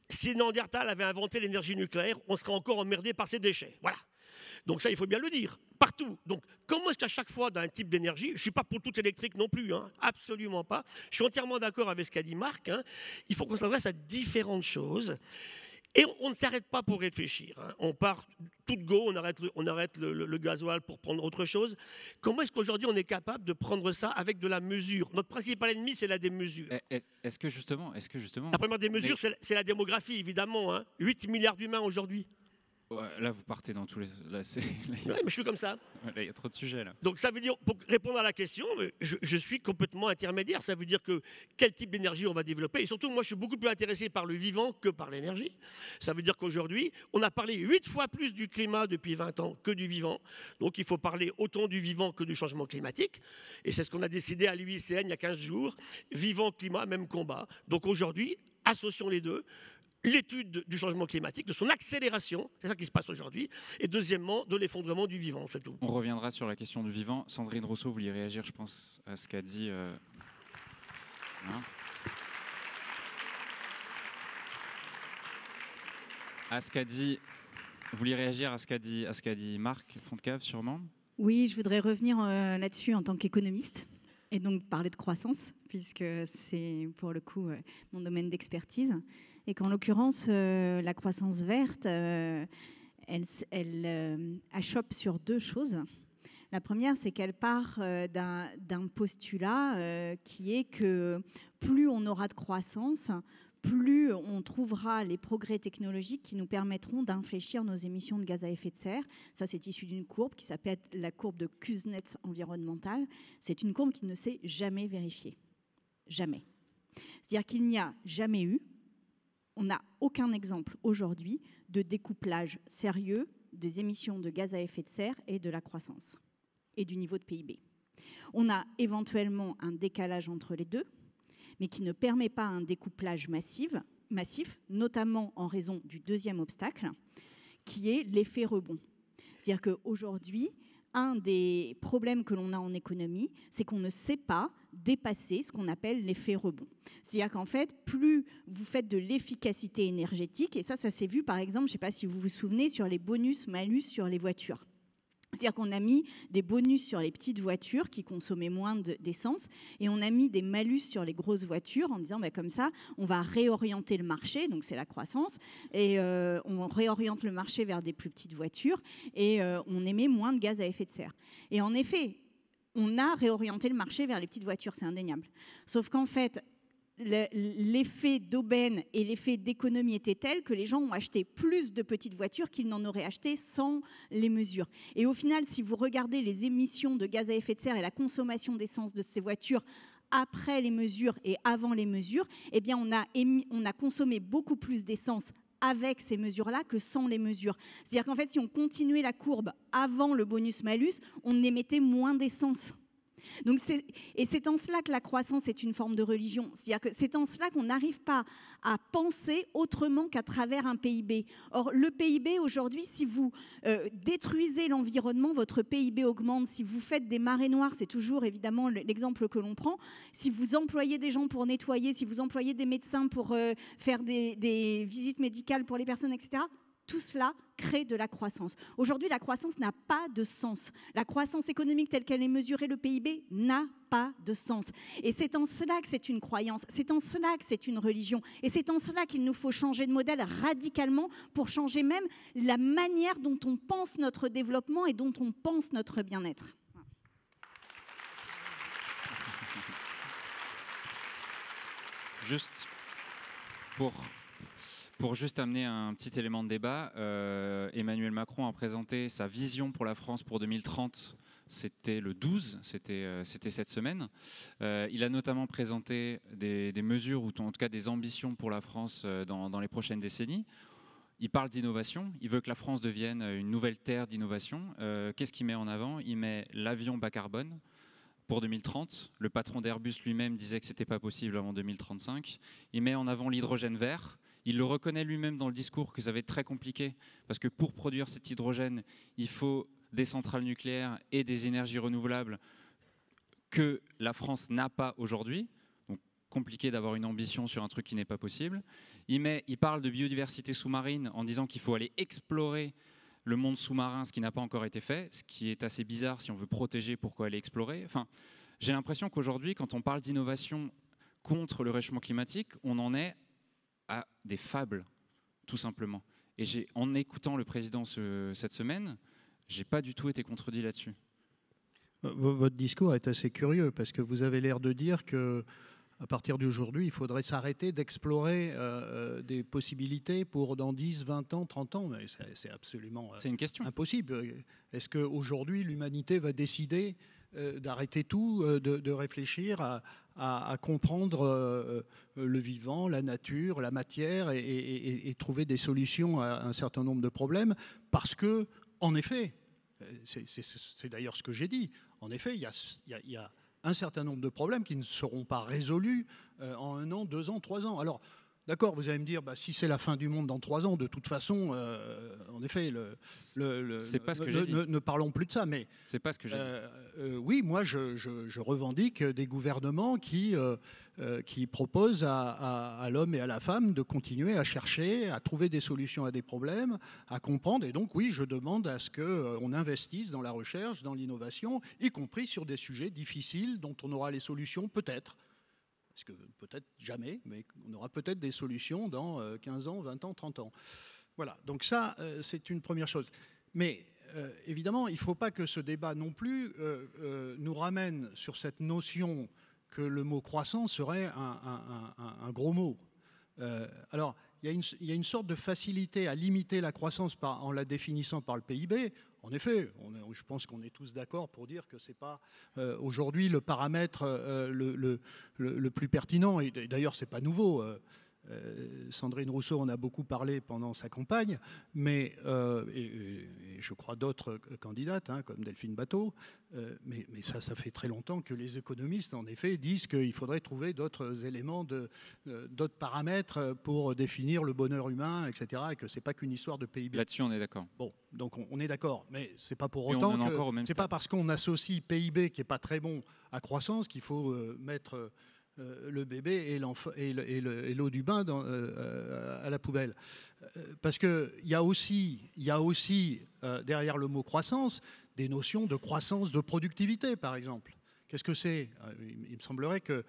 Si Néandertal avait inventé l'énergie nucléaire, on serait encore emmerdé par ses déchets. Voilà. Donc ça, il faut bien le dire, partout. Donc comment est-ce qu'à chaque fois, d'un type d'énergie, je ne suis pas pour tout électrique non plus, hein, absolument pas. Je suis entièrement d'accord avec ce qu'a dit Marc. Hein, il faut qu'on s'adresse à différentes choses. Et on ne s'arrête pas pour réfléchir. Hein. On part tout de go, on arrête le gasoil pour prendre autre chose. Comment est-ce qu'aujourd'hui on est capable de prendre ça avec de la mesure? Notre principal ennemi, c'est la démesure. Est-ce que justement... La première démesure, c'est la démographie, évidemment. Hein. 8 milliards d'humains aujourd'hui. Ouais, là, vous partez dans tous les... Là, mais je suis comme ça. Il y a trop de sujets, là. Donc, ça veut dire, pour répondre à la question, je suis complètement intermédiaire. Ça veut dire que quel type d'énergie on va développer. Et surtout, moi, je suis beaucoup plus intéressé par le vivant que par l'énergie. Ça veut dire qu'aujourd'hui, on a parlé 8 fois plus du climat depuis 20 ans que du vivant. Donc, il faut parler autant du vivant que du changement climatique. Et c'est ce qu'on a décidé à l'UICN il y a 15 jours. Vivant, climat, même combat. Donc, aujourd'hui, associons les deux. L'étude du changement climatique, de son accélération, c'est ça qui se passe aujourd'hui, et deuxièmement, de l'effondrement du vivant, c'est tout. On reviendra sur la question du vivant. Sandrine Rousseau, vous vouliez réagir, je pense, à ce qu'a dit... Vous vouliez réagir à ce qu'a dit Marc Fontcave, sûrement? Oui, je voudrais revenir là-dessus en tant qu'économiste, et donc parler de croissance, puisque c'est pour le coup mon domaine d'expertise. Et qu'en l'occurrence, la croissance verte, elle achoppe sur deux choses. La première, c'est qu'elle part d'un postulat qui est que plus on aura de croissance, plus on trouvera les progrès technologiques qui nous permettront d'infléchir nos émissions de gaz à effet de serre. Ça, c'est issu d'une courbe qui s'appelle la courbe de Kuznets environnementale. C'est une courbe qui ne s'est jamais vérifiée. Jamais. C'est-à-dire qu'il n'y a jamais eu, on n'a aucun exemple aujourd'hui de découplage sérieux des émissions de gaz à effet de serre et de la croissance et du niveau de PIB. On a éventuellement un décalage entre les deux, mais qui ne permet pas un découplage massif, notamment en raison du deuxième obstacle, qui est l'effet rebond. C'est-à-dire qu'aujourd'hui, un des problèmes que l'on a en économie, c'est qu'on ne sait pas dépasser ce qu'on appelle l'effet rebond. C'est-à-dire qu'en fait, plus vous faites de l'efficacité énergétique, et ça s'est vu par exemple, je ne sais pas si vous vous souvenez, sur les bonus-malus sur les voitures. C'est-à-dire qu'on a mis des bonus sur les petites voitures qui consommaient moins d'essence et on a mis des malus sur les grosses voitures en disant comme ça, on va réorienter le marché, donc c'est la croissance, et on réoriente le marché vers des plus petites voitures et on émet moins de gaz à effet de serre. Et en effet, on a réorienté le marché vers les petites voitures, c'est indéniable. Sauf qu'en fait, l'effet d'aubaine et l'effet d'économie étaient tels que les gens ont acheté plus de petites voitures qu'ils n'en auraient acheté sans les mesures. Et au final, si vous regardez les émissions de gaz à effet de serre et la consommation d'essence de ces voitures après les mesures et avant les mesures, eh bien on a consommé beaucoup plus d'essence avec ces mesures-là que sans les mesures. C'est-à-dire qu'en fait, si on continuait la courbe avant le bonus-malus, on émettait moins d'essence. Donc c'est en cela que la croissance est une forme de religion. C'est-à-dire que c'est en cela qu'on n'arrive pas à penser autrement qu'à travers un PIB. Or, le PIB, aujourd'hui, si vous détruisez l'environnement, votre PIB augmente. Si vous faites des marées noires, c'est toujours évidemment l'exemple que l'on prend. Si vous employez des gens pour nettoyer, si vous employez des médecins pour faire des visites médicales pour les personnes, etc., tout cela crée de la croissance. Aujourd'hui, la croissance n'a pas de sens. La croissance économique telle qu'elle est mesurée, le PIB, n'a pas de sens. Et c'est en cela que c'est une croyance, c'est en cela que c'est une religion. Et c'est en cela qu'il nous faut changer de modèle radicalement pour changer même la manière dont on pense notre développement et dont on pense notre bien-être. Juste pour juste amener un petit élément de débat, Emmanuel Macron a présenté sa vision pour la France pour 2030. C'était le 12, c'était cette semaine. Il a notamment présenté des mesures, ou en tout cas des ambitions pour la France dans les prochaines décennies. Il parle d'innovation, il veut que la France devienne une nouvelle terre d'innovation. Qu'est-ce qu'il met en avant? Il met l'avion bas carbone pour 2030. Le patron d'Airbus lui-même disait que ce n'était pas possible avant 2035. Il met en avant l'hydrogène vert. Il le reconnaît lui-même dans le discours que ça va être très compliqué parce que pour produire cet hydrogène, il faut des centrales nucléaires et des énergies renouvelables que la France n'a pas aujourd'hui. Donc compliqué d'avoir une ambition sur un truc qui n'est pas possible. Il parle de biodiversité sous-marine en disant qu'il faut aller explorer le monde sous-marin, ce qui n'a pas encore été fait, ce qui est assez bizarre si on veut protéger, pourquoi aller explorer. Enfin, j'ai l'impression qu'aujourd'hui, quand on parle d'innovation contre le réchauffement climatique, on en est à des fables, tout simplement. Et en écoutant le président cette semaine, j'ai pas du tout été contredit là-dessus. Votre discours est assez curieux parce que vous avez l'air de dire que à partir d'aujourd'hui, il faudrait s'arrêter d'explorer des possibilités pour dans 10, 20 ans, 30 ans. Mais c'est absolument c'est une question. Impossible. Est-ce qu'aujourd'hui, l'humanité va décider d'arrêter tout, de réfléchir à comprendre le vivant, la nature, la matière et trouver des solutions à un certain nombre de problèmes? Parce que, en effet, c'est d'ailleurs ce que j'ai dit, en effet, il y a un certain nombre de problèmes qui ne seront pas résolus en 1 an, 2 ans, 3 ans. Alors, d'accord, vous allez me dire, si c'est la fin du monde dans 3 ans, de toute façon, en effet, c'est pas ce que j'ai dit. Ne parlons plus de ça. Mais c'est pas ce que j'ai dit. Oui, moi, je revendique des gouvernements qui proposent à l'homme et à la femme de continuer à chercher, à trouver des solutions à des problèmes, à comprendre. Et donc, oui, je demande à ce qu'on investisse dans la recherche, dans l'innovation, y compris sur des sujets difficiles dont on aura les solutions peut-être. Parce que peut-être jamais, mais on aura peut-être des solutions dans 15 ans, 20 ans, 30 ans. Voilà, donc ça, c'est une première chose. Mais évidemment, il ne faut pas que ce débat non plus nous ramène sur cette notion que le mot croissance serait un gros mot. Alors, il y a une sorte de facilité à limiter la croissance en la définissant par le PIB. En effet, je pense qu'on est tous d'accord pour dire que ce n'est pas aujourd'hui le paramètre le plus pertinent. Et d'ailleurs, ce n'est pas nouveau. Sandrine Rousseau en a beaucoup parlé pendant sa campagne, mais et je crois d'autres candidates, comme Delphine Batho, mais ça fait très longtemps que les économistes, en effet, disent qu'il faudrait trouver d'autres éléments, d'autres paramètres pour définir le bonheur humain, etc., et que ce n'est pas qu'une histoire de PIB. Là-dessus, on est d'accord. Bon, donc on est d'accord, mais c'est pas pour autant que c'est pas parce qu'on associe PIB qui est pas très bon à croissance qu'il faut mettre le bébé et l'eau du bain à la poubelle. Parce qu'il y a aussi derrière le mot croissance des notions de croissance de productivité, par exemple. Qu'est-ce que c'est? Il me semblerait que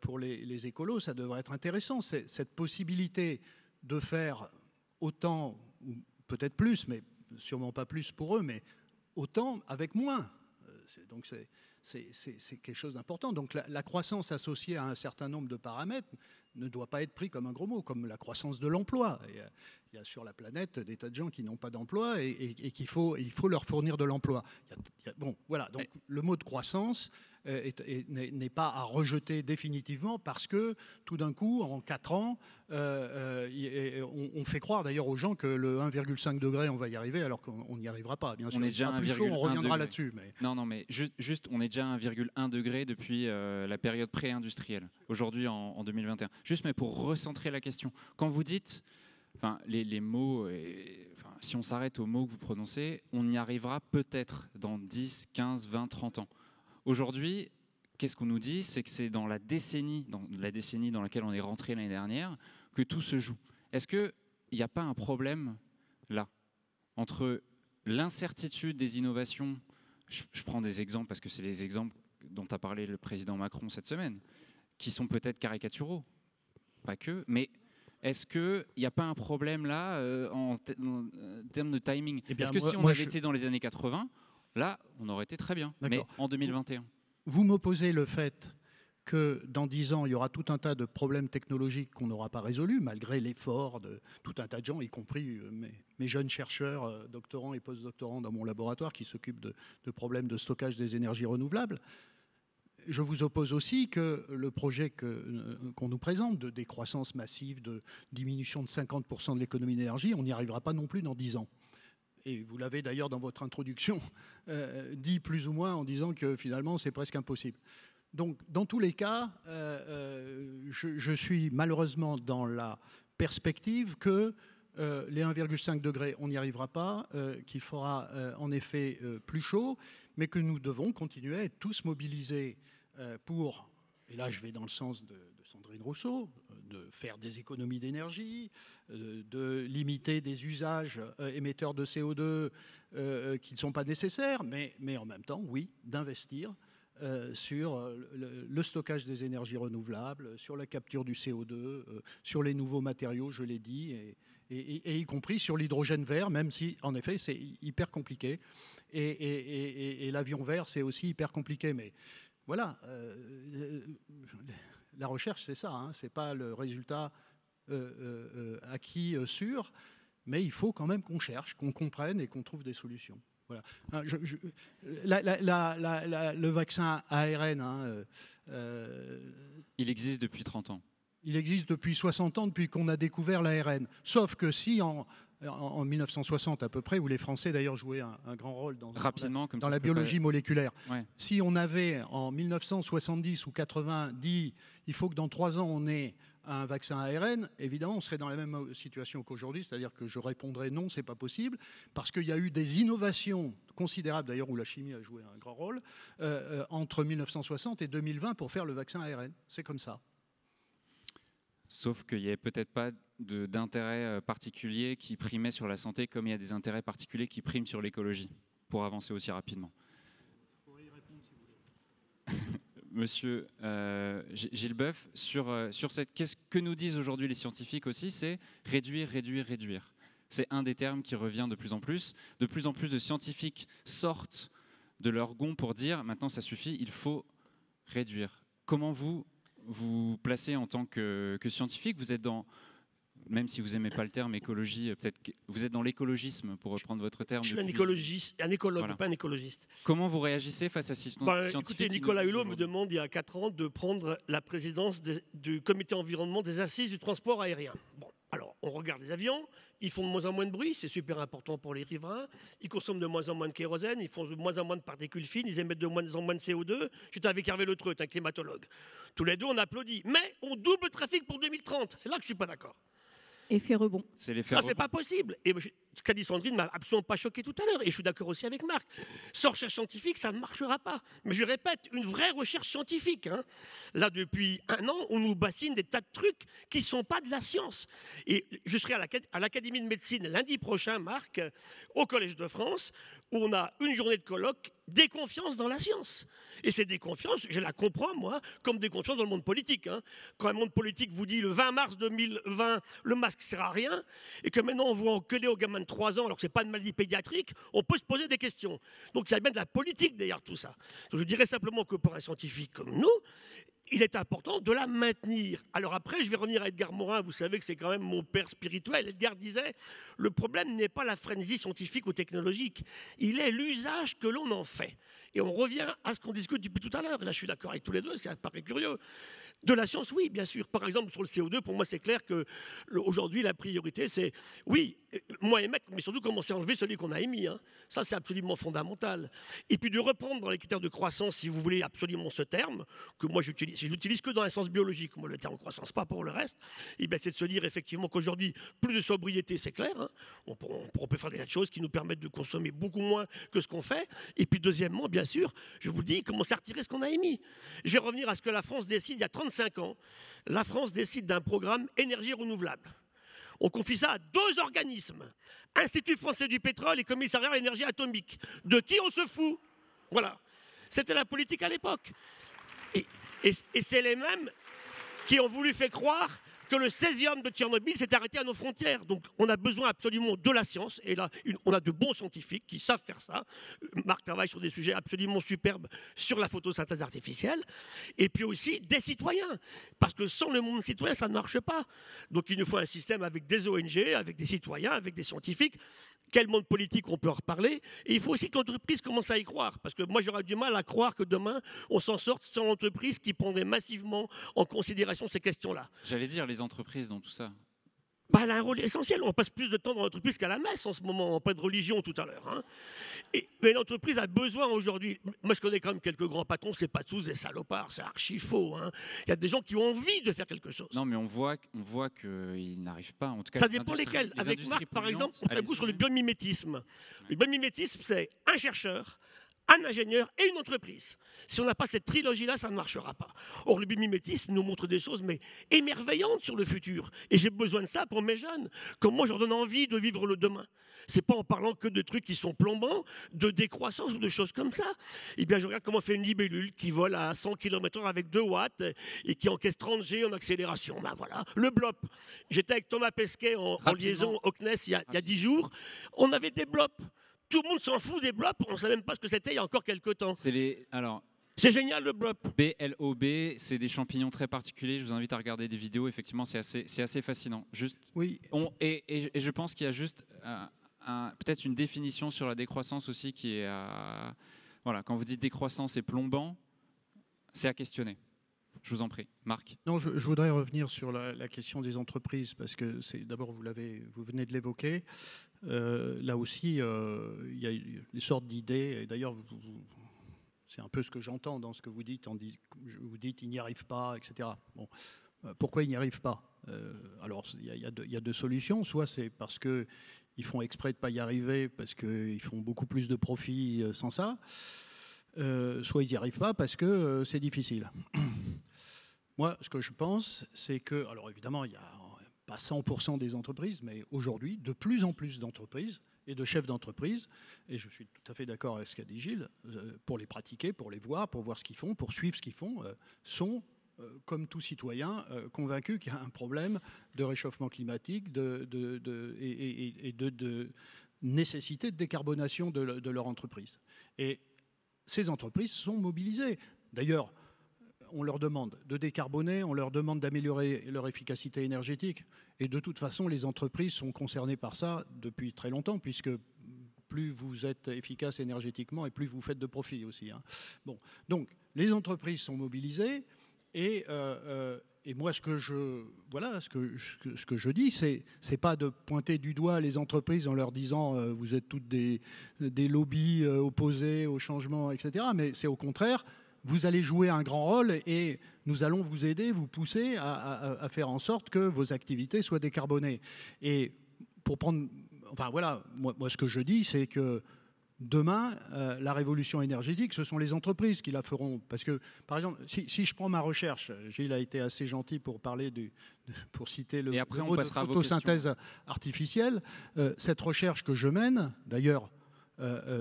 pour les écolos, ça devrait être intéressant, cette possibilité de faire autant, ou peut-être plus, mais sûrement pas plus pour eux, mais autant avec moins. Donc c'est quelque chose d'important. Donc la croissance associée à un certain nombre de paramètres ne doit pas être pris comme un gros mot, comme la croissance de l'emploi. Il y a sur la planète des tas de gens qui n'ont pas d'emploi et il faut leur fournir de l'emploi. Bon, voilà. Donc le mot de croissance n'est pas à rejeter définitivement parce que tout d'un coup, en 4 ans, on fait croire d'ailleurs aux gens que le 1,5 degré, on va y arriver alors qu'on n'y arrivera pas. Bien sûr, on est déjà plus chaud, on reviendra là-dessus. Mais... Non, mais juste, on est déjà à 1,1 degré depuis la période pré-industrielle, aujourd'hui en 2021. Juste, mais pour recentrer la question, quand vous dites, enfin, les mots, si on s'arrête aux mots que vous prononcez, on y arrivera peut-être dans 10, 15, 20, 30 ans. Aujourd'hui, qu'est-ce qu'on nous dit? C'est que c'est dans la décennie dans laquelle on est rentré l'année dernière que tout se joue. Est-ce qu'il n'y a pas un problème là entre l'incertitude des innovations? Je prends des exemples parce que c'est les exemples dont a parlé le président Macron cette semaine, qui sont peut-être caricaturaux, pas que, mais est-ce qu'il n'y a pas un problème là en termes de timing? Est-ce que si on avait été dans les années 80, là, on aurait été très bien, mais en 2021. Vous m'opposez le fait que dans 10 ans, il y aura tout un tas de problèmes technologiques qu'on n'aura pas résolus, malgré l'effort de tout un tas de gens, y compris mes jeunes chercheurs, doctorants et post-doctorants dans mon laboratoire, qui s'occupent de problèmes de stockage des énergies renouvelables. Je vous oppose aussi que le projet qu'on nous présente de décroissance massive, de diminution de 50% de l'économie d'énergie, on n'y arrivera pas non plus dans 10 ans. Et vous l'avez d'ailleurs dans votre introduction dit plus ou moins en disant que finalement c'est presque impossible. Donc dans tous les cas, je suis malheureusement dans la perspective que les 1,5 degrés, on n'y arrivera pas, qu'il fera en effet plus chaud, mais que nous devons continuer à être tous mobilisés pour, et là je vais dans le sens de Sandrine Rousseau, de faire des économies d'énergie, de limiter des usages émetteurs de CO2 qui ne sont pas nécessaires, mais en même temps, oui, d'investir sur le stockage des énergies renouvelables, sur la capture du CO2, sur les nouveaux matériaux, je l'ai dit, et y compris sur l'hydrogène vert, même si, en effet, c'est hyper compliqué. Et l'avion vert, c'est aussi hyper compliqué. Mais voilà, la recherche, c'est ça, hein, c'est pas le résultat acquis sûr, mais il faut quand même qu'on cherche, qu'on comprenne et qu'on trouve des solutions. Voilà. Le vaccin ARN... il existe depuis 30 ans. Il existe depuis 60 ans, depuis qu'on a découvert l'ARN. Sauf que si en 1960 à peu près, où les Français d'ailleurs jouaient un grand rôle dans la biologie moléculaire, ouais. Si on avait en 1970 ou 80 dit il faut que dans 3 ans on ait un vaccin ARN, évidemment on serait dans la même situation qu'aujourd'hui, c'est-à-dire que je répondrais non, c'est pas possible, parce qu'il y a eu des innovations considérables d'ailleurs où la chimie a joué un grand rôle entre 1960 et 2020 pour faire le vaccin ARN. C'est comme ça. Sauf qu'il n'y avait peut-être pas d'intérêt particulier qui primait sur la santé, comme il y a des intérêts particuliers qui priment sur l'écologie, pour avancer aussi rapidement. Je pourrais y répondre si vous voulez. Monsieur Gilles Boeuf, sur qu'est-ce que nous disent aujourd'hui les scientifiques aussi, c'est réduire, réduire, réduire. C'est un des termes qui revient de plus en plus. De plus en plus de scientifiques sortent de leur gond pour dire maintenant ça suffit, il faut réduire. Comment vous placez en tant que scientifique? Vous êtes dans, même si vous n'aimez pas le terme écologie, peut-être que vous êtes dans l'écologisme, pour reprendre votre terme. Je suis un écologiste, un écologue, voilà. Pas un écologiste. Comment vous réagissez face à ces scientifiques? Écoutez, Nicolas Hulot me demande il y a 4 ans de prendre la présidence du comité environnement des assises du transport aérien. Bon, alors on regarde les avions, ils font de moins en moins de bruit, c'est super important pour les riverains, ils consomment de moins en moins de kérosène, ils font de moins en moins de particules fines, ils émettent de moins en moins de CO2. J'étais avec Hervé Le Treut, un climatologue. Tous les deux, on applaudit. Mais on double le trafic pour 2030. C'est là que je ne suis pas d'accord. Effet rebond. Ça, c'est pas possible. Et ce qu'a dit Sandrine m'a absolument pas choqué tout à l'heure. Et je suis d'accord aussi avec Marc. Sans recherche scientifique, ça ne marchera pas. Mais je répète, une vraie recherche scientifique. Hein. Là, depuis 1 an, on nous bassine des tas de trucs qui ne sont pas de la science. Et je serai à l'Académie de médecine lundi prochain, Marc, au Collège de France, où on a une journée de colloque, déconfiance dans la science. Et cette déconfiance, je la comprends, moi, comme déconfiance dans le monde politique. Hein. Quand un monde politique vous dit le 20 mars 2020, le masque ne sert à rien, et que maintenant on vous engueuler aux gamins de 3 ans alors que ce n'est pas une maladie pédiatrique, on peut se poser des questions. Donc il y a bien de la politique derrière tout ça. Donc je dirais simplement que pour un scientifique comme nous, il est important de la maintenir. Alors après, je vais revenir à Edgar Morin, vous savez que c'est quand même mon père spirituel. Edgar disait, le problème n'est pas la frénésie scientifique ou technologique, il est l'usage que l'on en fait. Et on revient à ce qu'on discute depuis tout à l'heure. Là, je suis d'accord avec tous les deux, ça paraît curieux. De la science, oui, bien sûr. Par exemple, sur le CO2, pour moi, c'est clair qu'aujourd'hui, la priorité, c'est, oui, moins émettre, mais surtout commencer à enlever celui qu'on a émis. Hein. Ça, c'est absolument fondamental. Et puis de reprendre dans les critères de croissance, si vous voulez absolument ce terme, que moi, je l'utilise que dans un sens biologique, moi, le terme croissance, pas pour le reste, et bien, c'est de se dire effectivement qu'aujourd'hui, plus de sobriété, c'est clair. Hein. On peut faire des tas de choses qui nous permettent de consommer beaucoup moins que ce qu'on fait. Et puis, deuxièmement, bien sûr, je vous le dis, commencer à retirer ce qu'on a émis. Je vais revenir à ce que la France décide il y a 35 ans. La France décide d'un programme énergie renouvelable. On confie ça à 2 organismes, Institut français du pétrole et Commissariat à l'énergie atomique. De qui on se fout? Voilà. C'était la politique à l'époque. Et c'est les mêmes qui ont voulu faire croire que le césium de Tchernobyl s'est arrêté à nos frontières. Donc on a besoin absolument de la science. Et là, on a de bons scientifiques qui savent faire ça. Marc travaille sur des sujets absolument superbes sur la photosynthèse artificielle. Et puis aussi des citoyens. Parce que sans le monde citoyen, ça ne marche pas. Donc il nous faut un système avec des ONG, avec des citoyens, avec des scientifiques. Quel monde politique on peut en reparler. Et il faut aussi que l'entreprise commence à y croire. Parce que moi, j'aurais du mal à croire que demain, on s'en sorte sans l'entreprise qui prendrait massivement en considération ces questions-là. J'allais dire les entreprises dans tout ça. Bah, elle a un rôle essentiel. On passe plus de temps dans l'entreprise qu'à la messe en ce moment. On parle de religion tout à l'heure. Hein. Mais l'entreprise a besoin aujourd'hui. Moi, je connais quand même quelques grands patrons. C'est pas tous des salopards. C'est archi faux. Hein. Il y a des gens qui ont envie de faire quelque chose. Non, mais on voit qu'ils n'arrivent pas. En tout cas, ça dépend lesquels. Avec Marc, par exemple, on travaille beaucoup sur le biomimétisme. Le biomimétisme, c'est un chercheur, un ingénieur et une entreprise. Si on n'a pas cette trilogie-là, ça ne marchera pas. Or, le biomimétisme nous montre des choses mais émerveillantes sur le futur. Et j'ai besoin de ça pour mes jeunes. Comment je leur donne envie de vivre le demain. C'est pas en parlant que de trucs qui sont plombants, de décroissance ou de choses comme ça. Eh bien, je regarde comment fait une libellule qui vole à 100 km/h avec 2 watts et qui encaisse 30 G en accélération. Ben voilà, le blop. J'étais avec Thomas Pesquet en liaison au CNES il y a 10 jours. On avait des blops. Tout le monde s'en fout des blops, on ne sait même pas ce que c'était il y a encore quelques temps. C'est génial le blop. BLOB, c'est des champignons très particuliers. Je vous invite à regarder des vidéos. Effectivement, c'est assez fascinant. Juste, oui. Et je pense qu'il y a juste peut-être une définition sur la décroissance aussi qui est... voilà, quand vous dites décroissance et plombant, c'est à questionner. Je vous en prie. Marc. Non, je voudrais revenir sur la question des entreprises, parce que d'abord, vous venez de l'évoquer. Là aussi, il y a des sortes d'idées. Et d'ailleurs, c'est un peu ce que j'entends dans ce que vous dites. Vous dites il n'y arrive pas, etc. Bon, pourquoi il n'y arrive pas? Alors, il y a 2 solutions. Soit c'est parce qu'ils font exprès de ne pas y arriver, parce qu'ils font beaucoup plus de profit sans ça. Soit ils n'y arrivent pas parce que c'est difficile. Moi, ce que je pense, c'est que, alors évidemment, il n'y a pas 100% des entreprises, mais aujourd'hui, de plus en plus d'entreprises et de chefs d'entreprise, et je suis tout à fait d'accord avec ce qu'a dit Gilles, pour les pratiquer, pour les voir, pour voir ce qu'ils font, pour suivre ce qu'ils font, sont, comme tout citoyen, convaincus qu'il y a un problème de réchauffement climatique et de nécessité de décarbonation de leur entreprise. Et ces entreprises sont mobilisées. D'ailleurs, on leur demande de décarboner, on leur demande d'améliorer leur efficacité énergétique. Et de toute façon, les entreprises sont concernées par ça depuis très longtemps, puisque plus vous êtes efficace énergétiquement et plus vous faites de profit aussi. Hein. Bon, donc, les entreprises sont mobilisées et moi, ce que je dis, c'est pas de pointer du doigt les entreprises en leur disant vous êtes toutes des lobbies opposés au changement, etc. Mais c'est au contraire, vous allez jouer un grand rôle et nous allons vous aider, vous pousser à faire en sorte que vos activités soient décarbonées. Et pour prendre... Enfin voilà, moi ce que je dis, c'est que demain, la révolution énergétique, ce sont les entreprises qui la feront. Parce que, par exemple, si je prends ma recherche, Gilles a été assez gentil pour parler pour citer le mot de photosynthèse artificielle. Cette recherche que je mène, d'ailleurs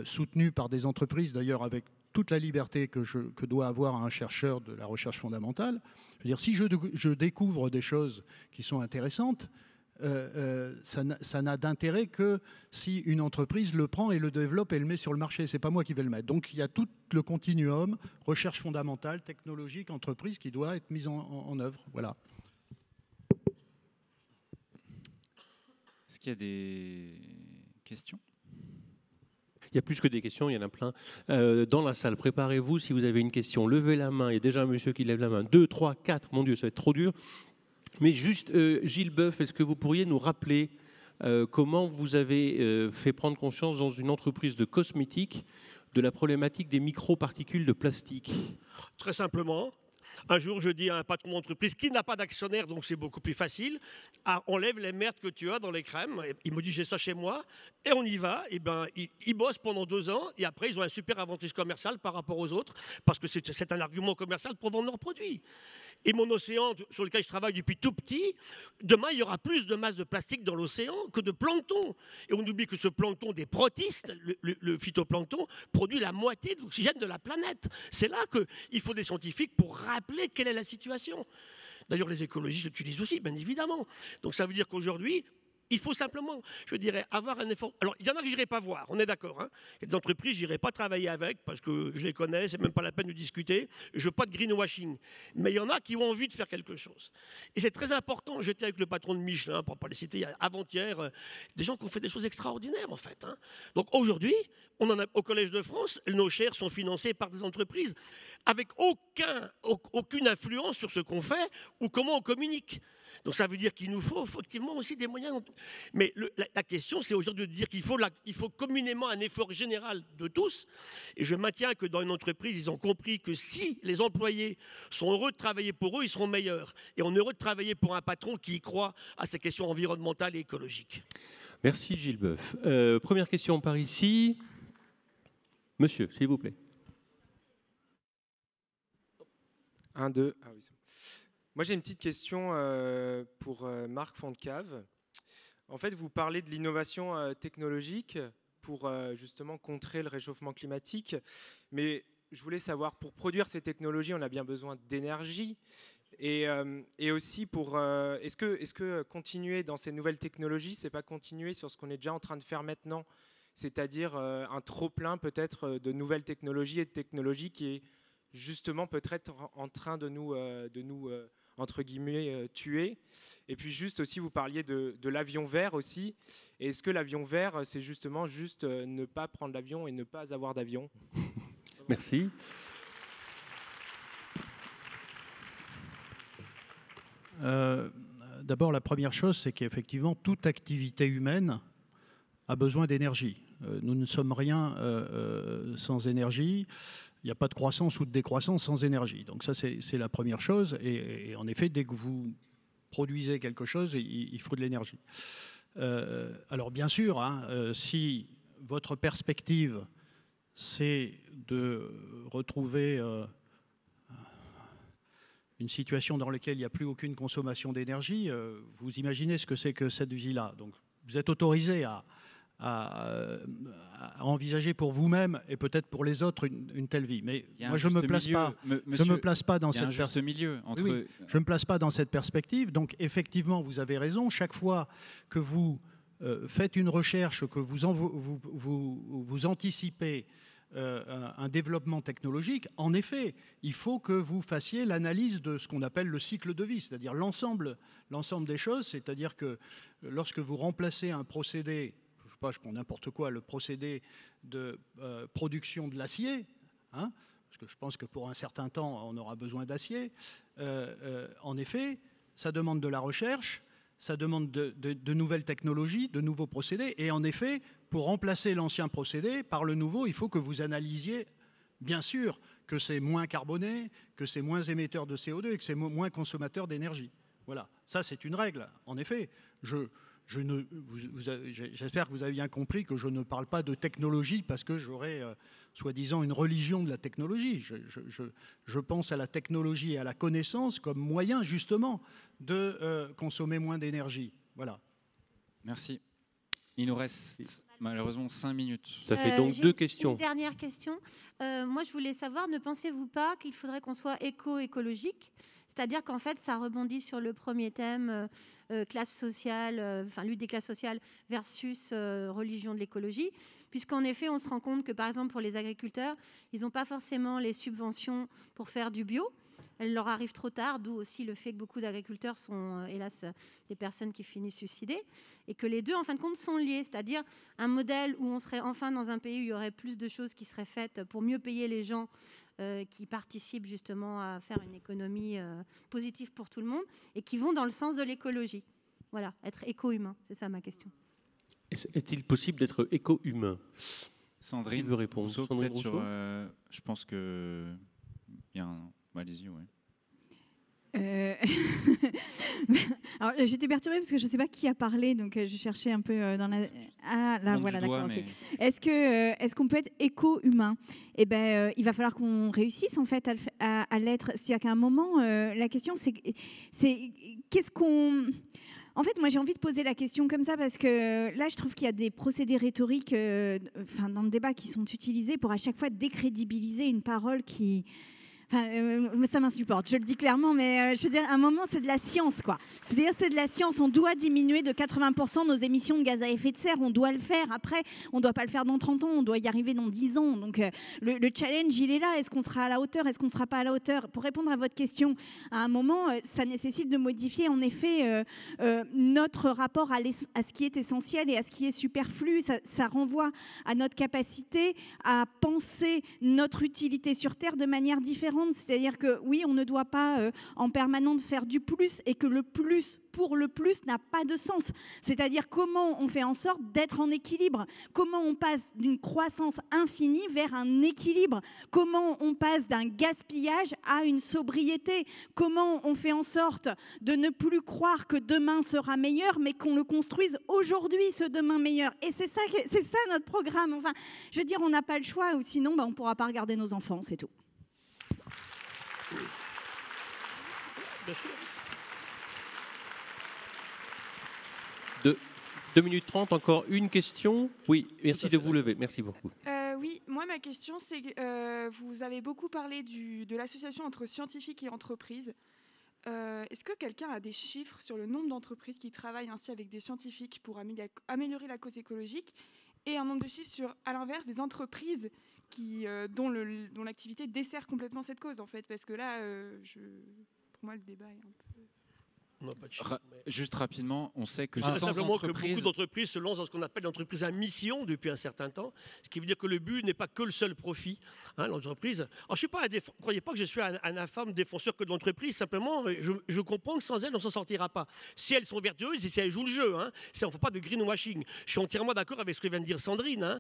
soutenue par des entreprises, d'ailleurs avec toute la liberté que doit avoir un chercheur de la recherche fondamentale, je veux dire, si je découvre des choses qui sont intéressantes, ça n'a d'intérêt que si une entreprise le prend et le développe et le met sur le marché. C'est pas moi qui vais le mettre. Donc il y a tout le continuum, recherche fondamentale, technologique, entreprise, qui doit être mise en œuvre. Voilà. Est-ce qu'il y a des questions ? Il y a plus que des questions, il y en a plein. Dans la salle, préparez-vous, si vous avez une question, levez la main. Il y a déjà un monsieur qui lève la main. 2, 3, 4, mon Dieu, ça va être trop dur. Mais juste, Gilles Boeuf, est-ce que vous pourriez nous rappeler comment vous avez fait prendre conscience dans une entreprise de cosmétiques de la problématique des microparticules de plastique ? Très simplement. Un jour, je dis à un patron d'entreprise qui n'a pas d'actionnaire, donc c'est beaucoup plus facile, enlève les merdes que tu as dans les crèmes. Il me dit, j'ai ça chez moi, et on y va. Et ben, ils bossent pendant 2 ans, et après, ils ont un super avantage commercial par rapport aux autres, parce que c'est un argument commercial pour vendre leurs produits. Et mon océan, sur lequel je travaille depuis tout petit, demain, il y aura plus de masse de plastique dans l'océan que de plancton. Et on oublie que ce plancton des protistes, le phytoplancton, produit la moitié de l'oxygène de la planète. C'est là qu'il faut des scientifiques pour rappeler quelle est la situation. D'ailleurs, les écologistes l'utilisent aussi, bien évidemment. Donc ça veut dire qu'aujourd'hui, il faut simplement, je dirais, avoir un effort. Alors, il y en a que je n'irai pas voir, on est d'accord. Hein. Il y a des entreprises, je n'irai pas travailler avec parce que je les connais, c'est même pas la peine de discuter. Je ne veux pas de greenwashing. Mais il y en a qui ont envie de faire quelque chose. Et c'est très important. J'étais avec le patron de Michelin, pour ne pas les citer, avant-hier, des gens qui ont fait des choses extraordinaires, en fait. Hein. Donc aujourd'hui, on en a, au Collège de France, nos chaires sont financées par des entreprises avec aucune influence sur ce qu'on fait ou comment on communique. Donc ça veut dire qu'il nous faut effectivement aussi des moyens. Mais la question, c'est aujourd'hui de dire qu'il faut communément un effort général de tous. Et je maintiens que dans une entreprise, ils ont compris que si les employés sont heureux de travailler pour eux, ils seront meilleurs. Et on est heureux de travailler pour un patron qui y croit à ces questions environnementales et écologiques. Merci Gilles Boeuf. Première question par ici. Monsieur, s'il vous plaît. 1, 2. Ah oui, c'est bon. Moi, j'ai une petite question pour Marc Fontcave. En fait, vous parlez de l'innovation technologique pour justement contrer le réchauffement climatique. Mais je voulais savoir, pour produire ces technologies, on a bien besoin d'énergie. Et aussi, est-ce que continuer dans ces nouvelles technologies, c'est pas continuer sur ce qu'on est déjà en train de faire maintenant, c'est-à-dire un trop-plein peut-être de nouvelles technologies et de technologies qui est justement peut-être en train de nous entre guillemets, tuer. Et puis juste aussi, vous parliez de l'avion vert aussi. Et est-ce que l'avion vert, c'est justement juste ne pas prendre l'avion et ne pas avoir d'avion ? Merci. D'abord, la première chose, c'est qu'effectivement, toute activité humaine a besoin d'énergie. Nous ne sommes rien sans énergie. Il n'y a pas de croissance ou de décroissance sans énergie. Donc ça, c'est la première chose. Et en effet, dès que vous produisez quelque chose, il faut de l'énergie. Alors bien sûr, hein, si votre perspective, c'est de retrouver une situation dans laquelle il n'y a plus aucune consommation d'énergie, vous imaginez ce que c'est que cette vie-là. Donc vous êtes autorisé à envisager pour vous-même et peut-être pour les autres une telle vie. Mais moi, je ne me place pas dans cette perspective. Oui, je me place pas dans cette perspective. Donc, effectivement, vous avez raison. Chaque fois que vous faites une recherche, que vous anticipez un développement technologique, en effet, il faut que vous fassiez l'analyse de ce qu'on appelle le cycle de vie, c'est-à-dire l'ensemble des choses. C'est-à-dire que lorsque vous remplacez un procédé, je prends n'importe quoi, le procédé de production de l'acier, hein, parce que je pense que pour un certain temps, on aura besoin d'acier. En effet, ça demande de la recherche, ça demande de nouvelles technologies, de nouveaux procédés. Et en effet, pour remplacer l'ancien procédé par le nouveau, il faut que vous analysiez, bien sûr, que c'est moins carboné, que c'est moins émetteur de CO2 et que c'est moins consommateur d'énergie. Voilà, ça c'est une règle. En effet, j'espère que vous avez bien compris que je ne parle pas de technologie parce que j'aurais, soi-disant, une religion de la technologie. Je pense à la technologie et à la connaissance comme moyen, justement, de consommer moins d'énergie. Voilà. Merci. Il nous reste malheureusement 5 minutes. Ça fait donc 2 questions. Une dernière question. Moi, je voulais savoir, ne pensez-vous pas qu'il faudrait qu'on soit écologique ? C'est-à-dire qu'en fait, ça rebondit sur le premier thème, classe sociale, lutte des classes sociales versus religion de l'écologie, puisqu'en effet, on se rend compte que, par exemple, pour les agriculteurs, ils n'ont pas forcément les subventions pour faire du bio. Elles leur arrivent trop tard, d'où aussi le fait que beaucoup d'agriculteurs sont, hélas, des personnes qui finissent suicidées, et que les deux, en fin de compte, sont liés. C'est-à-dire un modèle où on serait enfin dans un pays où il y aurait plus de choses qui seraient faites pour mieux payer les gens qui participent justement à faire une économie positive pour tout le monde, et qui vont dans le sens de l'écologie. Voilà, être éco-humain, c'est ça ma question. Est-il possible d'être éco-humain? Sandrine, qui veut répondre? Rousseau, Sandrine peut-être Rousseau. je pense que... Il y a un... Allez-y, oui. Alors j'étais perturbée parce que je ne sais pas qui a parlé, donc je cherchais un peu dans la... Ah là, voilà, d'accord. Mais... Okay. Est-ce qu'on peut être éco-humain? Eh ben, il va falloir qu'on réussisse en fait à l'être. C'est-à-dire qu'à un moment, la question c'est qu'est-ce qu'on... En fait, moi, j'ai envie de poser la question comme ça parce que là, je trouve qu'il y a des procédés rhétoriques dans le débat qui sont utilisés pour à chaque fois décrédibiliser une parole qui... ça m'insupporte, je le dis clairement, mais je veux dire, à un moment, c'est de la science, quoi. C'est-à-dire, c'est de la science. On doit diminuer de 80% nos émissions de gaz à effet de serre. On doit le faire. Après, on ne doit pas le faire dans 30 ans. On doit y arriver dans 10 ans. Donc, le challenge, il est là. Est-ce qu'on sera à la hauteur? Est-ce qu'on ne sera pas à la hauteur? Pour répondre à votre question, à un moment, ça nécessite de modifier, en effet, notre rapport à ce qui est essentiel et à ce qui est superflu. Ça renvoie à notre capacité à penser notre utilité sur Terre de manière différente. C'est-à-dire que oui, on ne doit pas en permanence faire du plus et que le plus pour le plus n'a pas de sens. C'est-à-dire comment on fait en sorte d'être en équilibre, comment on passe d'une croissance infinie vers un équilibre, comment on passe d'un gaspillage à une sobriété, comment on fait en sorte de ne plus croire que demain sera meilleur, mais qu'on le construise aujourd'hui, ce demain meilleur. Et c'est ça notre programme. Enfin, je veux dire, on n'a pas le choix, ou sinon on ne pourra pas regarder nos enfants, c'est tout. Bien sûr. 2 minutes 30, encore une question. Oui, merci de vous lever. Merci beaucoup. Oui, moi, ma question, c'est vous avez beaucoup parlé de l'association entre scientifiques et entreprises. Est-ce que quelqu'un a des chiffres sur le nombre d'entreprises qui travaillent ainsi avec des scientifiques pour améliorer la cause écologique, et un nombre de chiffres sur, à l'inverse, des entreprises dont l'activité dessert complètement cette cause, en fait, parce que là, pour moi, le débat est un peu... On n'a pas de chiffres, mais... Juste rapidement, on sait que simplement que beaucoup d'entreprises se lancent dans ce qu'on appelle l'entreprise à mission depuis un certain temps, ce qui veut dire que le but n'est pas que le seul profit. L'entreprise. Alors, je suis pas croyez pas que je suis un infâme défenseur que de l'entreprise. Simplement, je comprends que sans elles, on s'en sortira pas. Si elles sont vertueuses et si elles jouent le jeu, on ne fait pas de greenwashing. Je suis entièrement d'accord avec ce que vient de dire Sandrine.